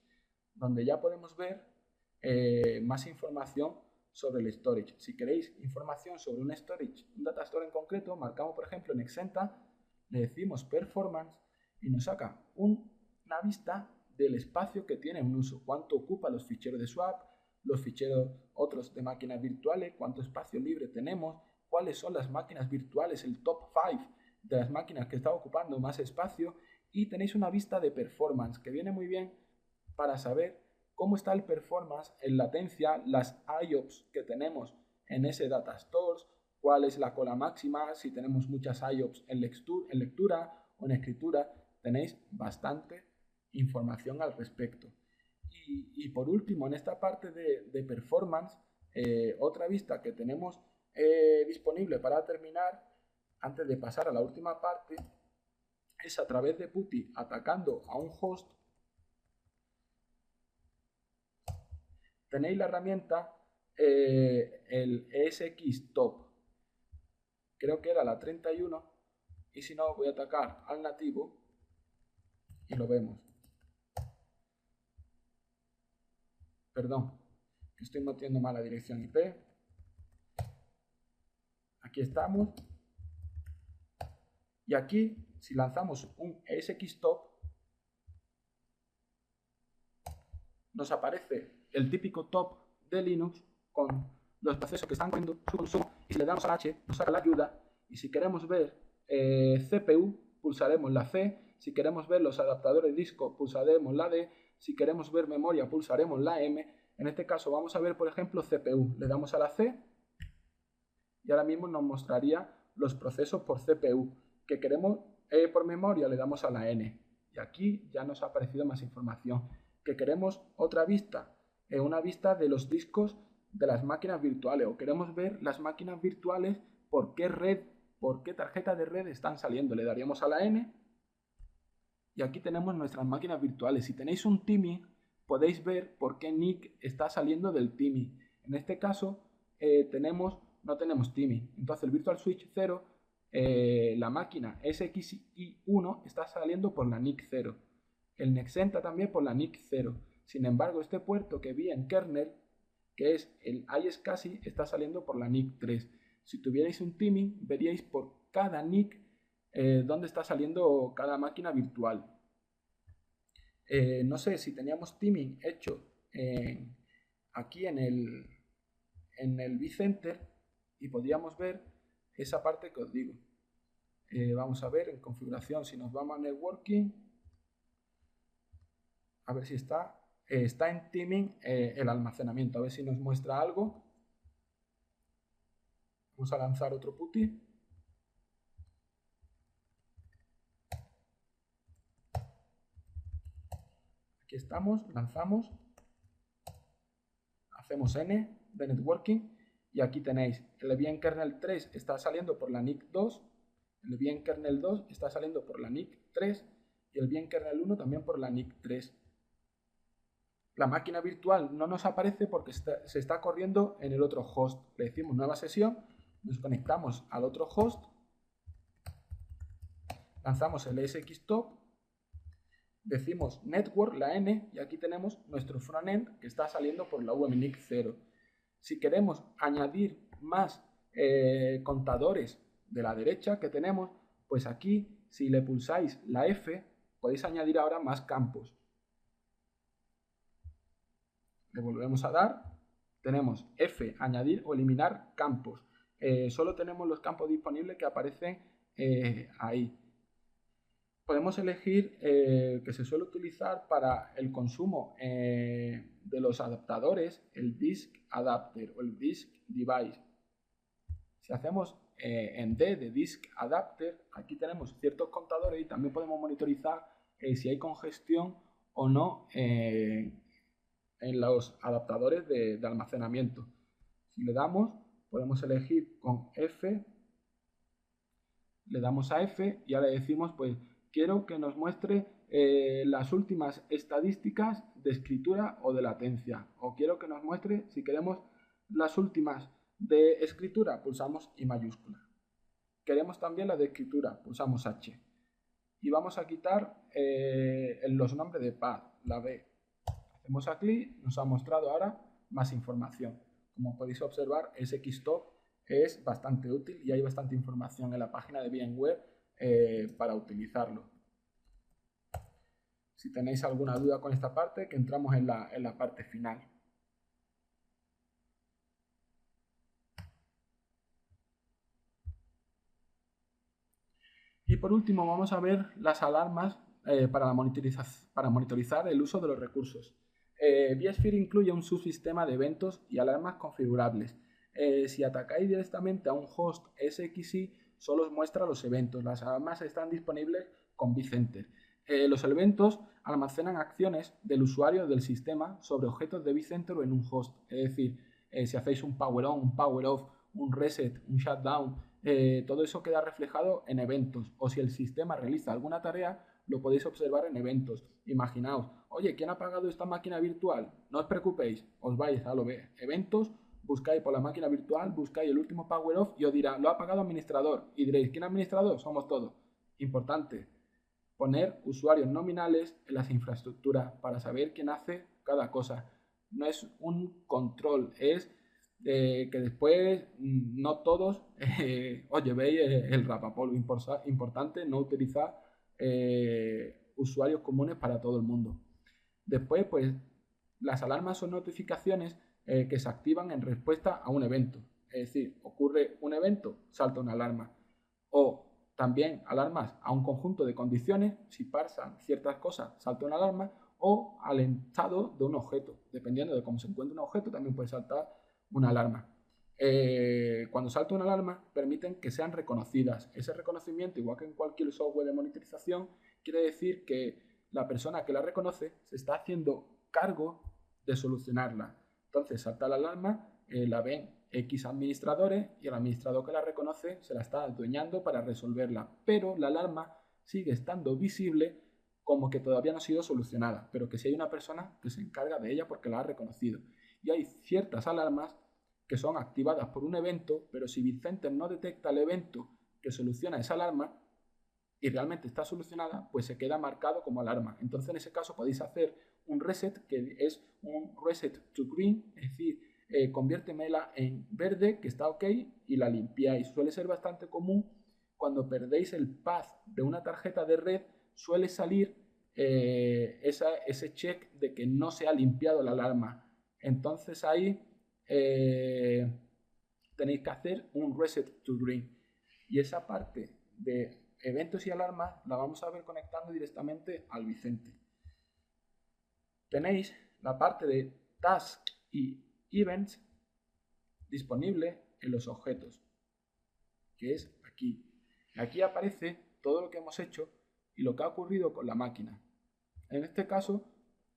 donde ya podemos ver más información sobre el storage. Si queréis información sobre un storage, un datastore en concreto, marcamos por ejemplo en Nexenta, le decimos Performance y nos saca una vista del espacio que tiene un uso, cuánto ocupa los ficheros de swap, los ficheros otros de máquinas virtuales, cuánto espacio libre tenemos, cuáles son las máquinas virtuales, el top 5 de las máquinas que están ocupando más espacio, y tenéis una vista de performance que viene muy bien para saber cómo está el performance en latencia, las IOPS que tenemos en ese data stores, cuál es la cola máxima, si tenemos muchas IOPS en lectura o en escritura. Tenéis bastante información al respecto. Y por último, en esta parte de performance, otra vista que tenemos disponible para terminar, antes de pasar a la última parte, es a través de PuTTY atacando a un host. Tenéis la herramienta el ESX Top, creo que era la 31, y si no voy a atacar al nativo y lo vemos. Perdón, estoy metiendo mal la dirección IP. Aquí estamos. Y aquí, si lanzamos un ESXTop, nos aparece el típico top de Linux con los procesos que están corriendo su consumo, y si le damos al H nos saca la ayuda, y si queremos ver CPU pulsaremos la C, si queremos ver los adaptadores disco pulsaremos la D, si queremos ver memoria pulsaremos la M. En este caso vamos a ver por ejemplo CPU, le damos a la C y ahora mismo nos mostraría los procesos por CPU. Que queremos por memoria, le damos a la N y aquí ya nos ha aparecido más información. Que queremos otra vista, una vista de los discos de las máquinas virtuales, o queremos ver las máquinas virtuales por qué red, por qué tarjeta de red están saliendo, le daríamos a la N y aquí tenemos nuestras máquinas virtuales. Si tenéis un TIMI podéis ver por qué NIC está saliendo del TIMI. En este caso no tenemos TIMI, entonces el Virtual Switch 0, la máquina SXI1 está saliendo por la NIC 0, el Nexenta también por la NIC 0. Sin embargo, este puerto que vi en kernel, que es el iSCSI, está saliendo por la NIC 3. Si tuvierais un TIMI, veríais por cada NIC dónde está saliendo cada máquina virtual. No sé si teníamos TIMI hecho aquí en el vCenter y podríamos ver esa parte que os digo. Vamos a ver en configuración, si nos vamos a networking, a ver si está en timing el almacenamiento, a ver si nos muestra algo. Vamos a lanzar otro PuTTY. Aquí estamos, lanzamos, hacemos N de networking y aquí tenéis el Debian kernel 3 está saliendo por la NIC 2, el Debian kernel 2 está saliendo por la NIC 3 y el Debian kernel 1 también por la NIC 3. La máquina virtual no nos aparece porque se está corriendo en el otro host. Le decimos nueva sesión, nos conectamos al otro host, lanzamos el ESXTop, decimos network, la N, y aquí tenemos nuestro frontend que está saliendo por la UMNIC 0. Si queremos añadir más contadores de la derecha que tenemos, pues aquí, si le pulsáis la F, podéis añadir ahora más campos. Le volvemos a dar, tenemos F, añadir o eliminar campos. Solo tenemos los campos disponibles que aparecen ahí. Podemos elegir que se suele utilizar para el consumo de los adaptadores, el disk adapter o el disk device. Si hacemos en D de disk adapter, aquí tenemos ciertos contadores y también podemos monitorizar si hay congestión o no en los adaptadores de almacenamiento. Si le damos, podemos elegir con F, le damos a F y ahora le decimos, pues, quiero que nos muestre las últimas estadísticas de escritura o de latencia. O quiero que nos muestre, si queremos las últimas de escritura, pulsamos I mayúscula. Queremos también la de escritura, pulsamos H. Y vamos a quitar los nombres de path, la B. Hacemos a clic, nos ha mostrado ahora más información. Como podéis observar, SXTop es bastante útil y hay bastante información en la página de VMware para utilizarlo. Si tenéis alguna duda con esta parte, que entramos en la parte final. Y por último vamos a ver las alarmas para monitorizar el uso de los recursos. vSphere incluye un subsistema de eventos y alarmas configurables. Si atacáis directamente a un host SXI, solo os muestra los eventos. Las alarmas están disponibles con vCenter. Los eventos almacenan acciones del usuario del sistema sobre objetos de vCenter o en un host. Es decir, si hacéis un power on, un power off, un reset, un shutdown, todo eso queda reflejado en eventos. O si el sistema realiza alguna tarea, lo podéis observar en eventos. Imaginaos, oye, ¿quién ha apagado esta máquina virtual? No os preocupéis, os vais a lo de eventos, buscáis por la máquina virtual, buscáis el último power off y os dirá, lo ha apagado administrador. Y diréis, ¿quién administrador? Somos todos. Importante, poner usuarios nominales en las infraestructuras para saber quién hace cada cosa. No es un control, es que después no todos os llevéis el rapapolvo. Importante no utilizar usuarios comunes para todo el mundo. Después, pues, las alarmas son notificaciones que se activan en respuesta a un evento. Es decir, ocurre un evento, salta una alarma. O también alarmas a un conjunto de condiciones, si pasan ciertas cosas, salta una alarma, o al estado de un objeto. Dependiendo de cómo se encuentra un objeto, también puede saltar una alarma. Cuando salta una alarma, permiten que sean reconocidas. Ese reconocimiento, igual que en cualquier software de monitorización, quiere decir que la persona que la reconoce se está haciendo cargo de solucionarla. Entonces salta la alarma, la ven X administradores y el administrador que la reconoce se la está adueñando para resolverla. Pero la alarma sigue estando visible como que todavía no ha sido solucionada, pero que si hay una persona que se encarga de ella porque la ha reconocido. Y hay ciertas alarmas que son activadas por un evento, pero si vCenter no detecta el evento que soluciona esa alarma y realmente está solucionada, pues se queda marcado como alarma. Entonces en ese caso podéis hacer un reset, que es un reset to green, es decir, conviértemela en verde, que está ok, y la limpiáis. Suele ser bastante común cuando perdéis el path de una tarjeta de red, suele salir ese check de que no se ha limpiado la alarma. Entonces ahí tenéis que hacer un reset to green. Y esa parte de eventos y alarmas la vamos a ver conectando directamente al vCenter. Tenéis la parte de task y events disponible en los objetos, que es aquí. Aquí aparece todo lo que hemos hecho y lo que ha ocurrido con la máquina. En este caso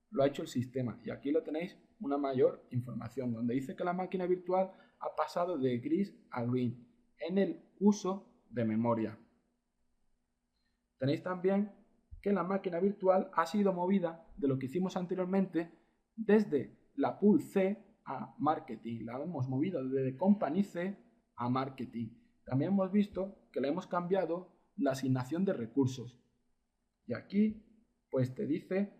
lo ha hecho el sistema y aquí lo tenéis una mayor información donde dice que la máquina virtual ha pasado de gris a green en el uso de memoria. Tenéis también que la máquina virtual ha sido movida de lo que hicimos anteriormente desde la pool C a marketing. La hemos movido desde company C a marketing. También hemos visto que le hemos cambiado la asignación de recursos. Y aquí pues te dice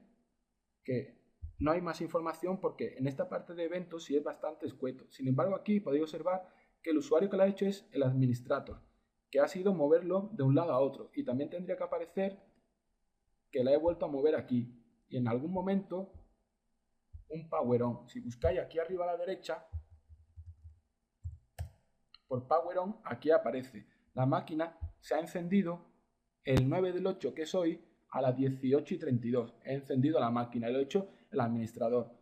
que no hay más información porque en esta parte de eventos sí es bastante escueto. Sin embargo, aquí podéis observar que el usuario que lo ha hecho es el administrator, que ha sido moverlo de un lado a otro. Y también tendría que aparecer que la he vuelto a mover aquí. Y en algún momento un power on. Si buscáis aquí arriba a la derecha, por power on, aquí aparece. La máquina se ha encendido el 9 del 8, que es hoy, a las 18:32. He encendido la máquina y lo ha hecho el administrador.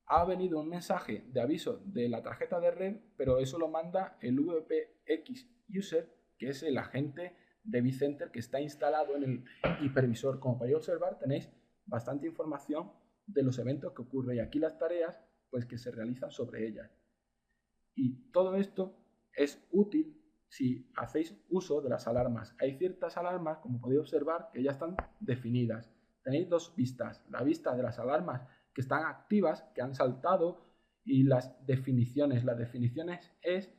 Ha venido un mensaje de aviso de la tarjeta de red, pero eso lo manda el VPX User, que es el agente de vCenter que está instalado en el hipervisor. Como podéis observar, tenéis bastante información de los eventos que ocurren y aquí las tareas pues que se realizan sobre ellas. Y todo esto es útil si hacéis uso de las alarmas. Hay ciertas alarmas, como podéis observar, que ya están definidas. Tenéis dos vistas, la vista de las alarmas que están activas, que han saltado, y las definiciones. Las definiciones es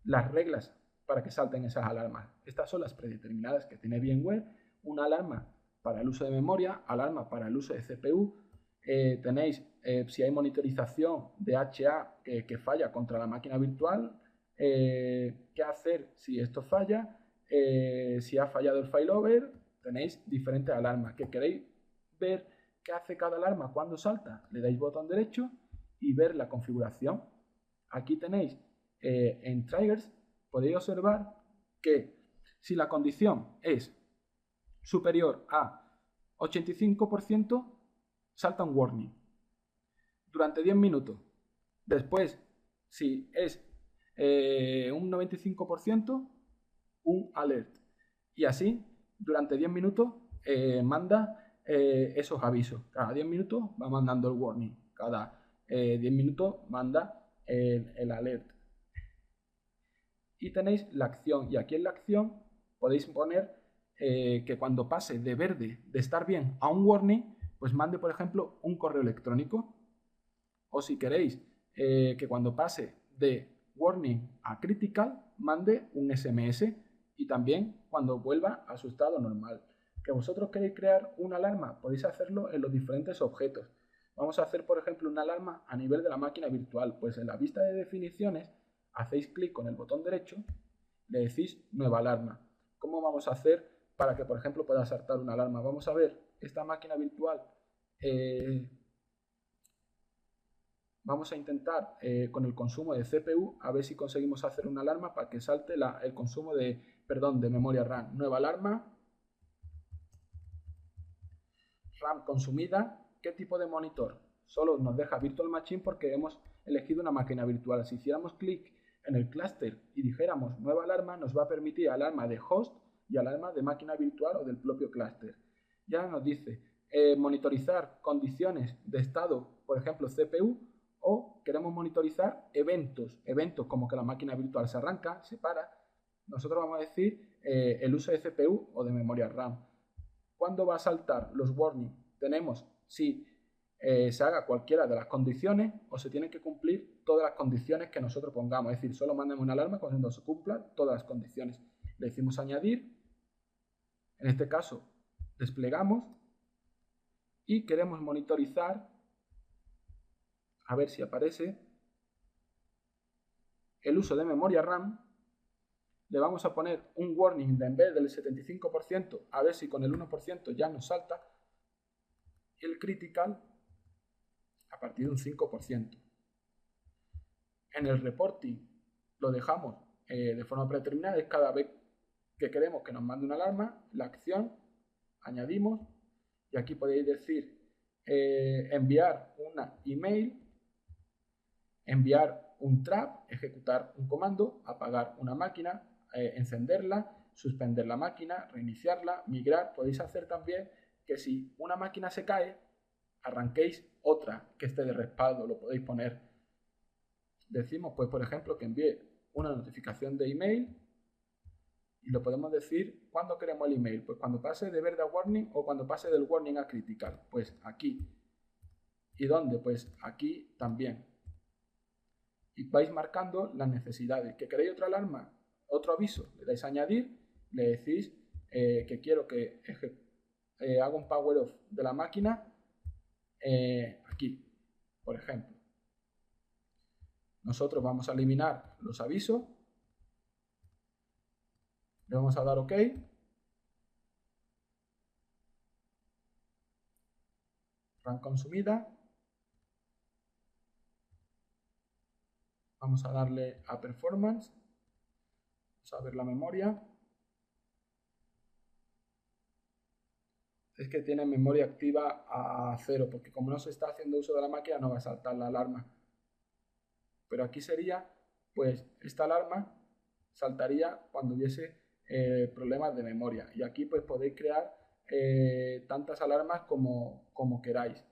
las reglas para que salten esas alarmas. Estas son las predeterminadas que tiene VMware. Una alarma para el uso de memoria, alarma para el uso de CPU. Tenéis, si hay monitorización de HA que falla contra la máquina virtual, qué hacer si esto falla, si ha fallado el failover, tenéis diferentes alarmas. ¿Que queréis ver qué hace cada alarma cuando salta? Le dais botón derecho y ver la configuración. Aquí tenéis en triggers, podéis observar que si la condición es superior a 85%, salta un warning durante 10 minutos. Después, si es un 95%, un alert. Y así, durante 10 minutos, manda esos avisos. Cada 10 minutos va mandando el warning. Cada 10 minutos manda el alert. Y tenéis la acción. Y aquí en la acción podéis poner que cuando pase de verde, de estar bien, a un warning, pues mande, por ejemplo, un correo electrónico. O si queréis que cuando pase de warning a critical, mande un SMS. Y también cuando vuelva a su estado normal. Que vosotros queréis crear una alarma, podéis hacerlo en los diferentes objetos. Vamos a hacer, por ejemplo, una alarma a nivel de la máquina virtual. Pues en la vista de definiciones, hacéis clic con el botón derecho, le decís nueva alarma. ¿Cómo vamos a hacer para que, por ejemplo, pueda saltar una alarma? Vamos a ver esta máquina virtual. Vamos a intentar con el consumo de CPU a ver si conseguimos hacer una alarma para que salte el consumo de memoria RAM. Nueva alarma, RAM consumida. ¿Qué tipo de monitor? Solo nos deja Virtual Machine porque hemos elegido una máquina virtual. Si hiciéramos clic en el clúster y dijéramos nueva alarma, nos va a permitir alarma de host y alarma de máquina virtual o del propio clúster. Ya nos dice monitorizar condiciones de estado, por ejemplo CPU, o queremos monitorizar eventos como que la máquina virtual se arranca, se para. Nosotros vamos a decir el uso de CPU o de memoria RAM. ¿Cuándo va a saltar los warnings? Tenemos si se haga cualquiera de las condiciones o se tienen que cumplir todas las condiciones que nosotros pongamos. Es decir, solo mandemos una alarma cuando se cumplan todas las condiciones. Le decimos añadir. En este caso, desplegamos y queremos monitorizar, a ver si aparece, el uso de memoria RAM. Le vamos a poner un warning de en vez del 75%, a ver si con el 1% ya nos salta. Y el critical a partir de un 5%. En el reporting lo dejamos de forma predeterminada, es cada vez que queremos que nos mande una alarma, la acción, añadimos, y aquí podéis decir enviar una email, enviar un trap, ejecutar un comando, apagar una máquina, encenderla, suspender la máquina, reiniciarla, migrar. Podéis hacer también que si una máquina se cae, arranquéis otra que esté de respaldo, lo podéis poner. Decimos, pues por ejemplo, que envíe una notificación de email y lo podemos decir cuando queremos el email, pues cuando pase de verde a warning o cuando pase del warning a critical, pues aquí. ¿Y dónde? Pues aquí también. Y vais marcando las necesidades. ¿Que queréis otra alarma? Otro aviso, le dais a añadir, le decís que quiero que haga un power off de la máquina aquí, por ejemplo. Nosotros vamos a eliminar los avisos, le vamos a dar OK. RAM consumida. Vamos a darle a performance. Vamos a ver la memoria. Es que tiene memoria activa a 0, porque como no se está haciendo uso de la máquina no va a saltar la alarma. Pero aquí sería, pues esta alarma saltaría cuando hubiese problemas de memoria. Y aquí pues podéis crear tantas alarmas como queráis.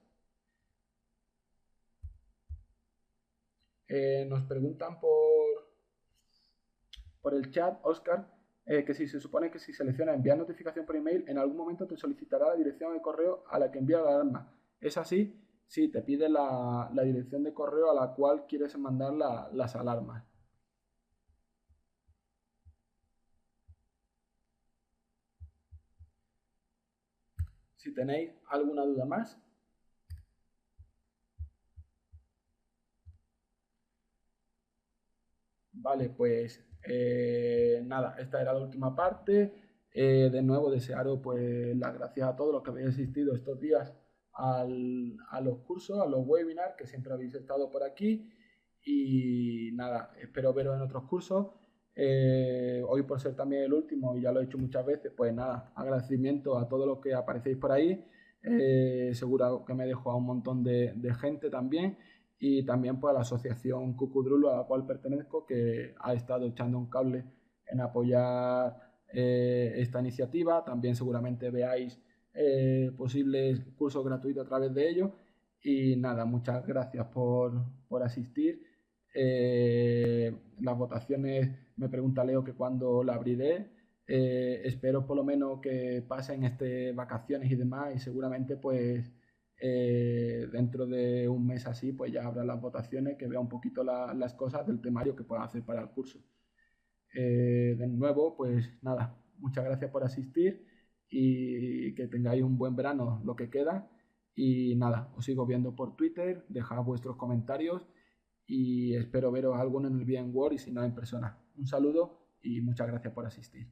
Nos preguntan por el chat, Oscar, que si se supone que si selecciona enviar notificación por email, en algún momento te solicitará la dirección de correo a la que envía la alarma. ¿Es así? Sí, te pide la dirección de correo a la cual quieres mandar las alarmas. Si tenéis alguna duda más. Vale, pues nada, esta era la última parte. De nuevo, desearos pues las gracias a todos los que habéis asistido estos días a los cursos, a los webinars, que siempre habéis estado por aquí. Y nada, espero veros en otros cursos. Hoy por ser también el último, y ya lo he hecho muchas veces, pues nada, agradecimiento a todos los que aparecéis por ahí. Seguro que me dejo a un montón de gente también y también pues a la asociación Cucudrulo a la cual pertenezco, que ha estado echando un cable en apoyar esta iniciativa. También seguramente veáis posibles cursos gratuitos a través de ellos. Y nada, muchas gracias por asistir. Las votaciones, me pregunta Leo que cuándo la abriré. Espero por lo menos que pasen vacaciones y demás, y seguramente pues dentro de un mes así pues ya habrá las votaciones, que vea un poquito las cosas del temario que pueda hacer para el curso. De nuevo, pues nada, muchas gracias por asistir y que tengáis un buen verano lo que queda. Y nada, os sigo viendo por Twitter, dejad vuestros comentarios y espero veros alguno en el VMware y si no en persona. Un saludo y muchas gracias por asistir.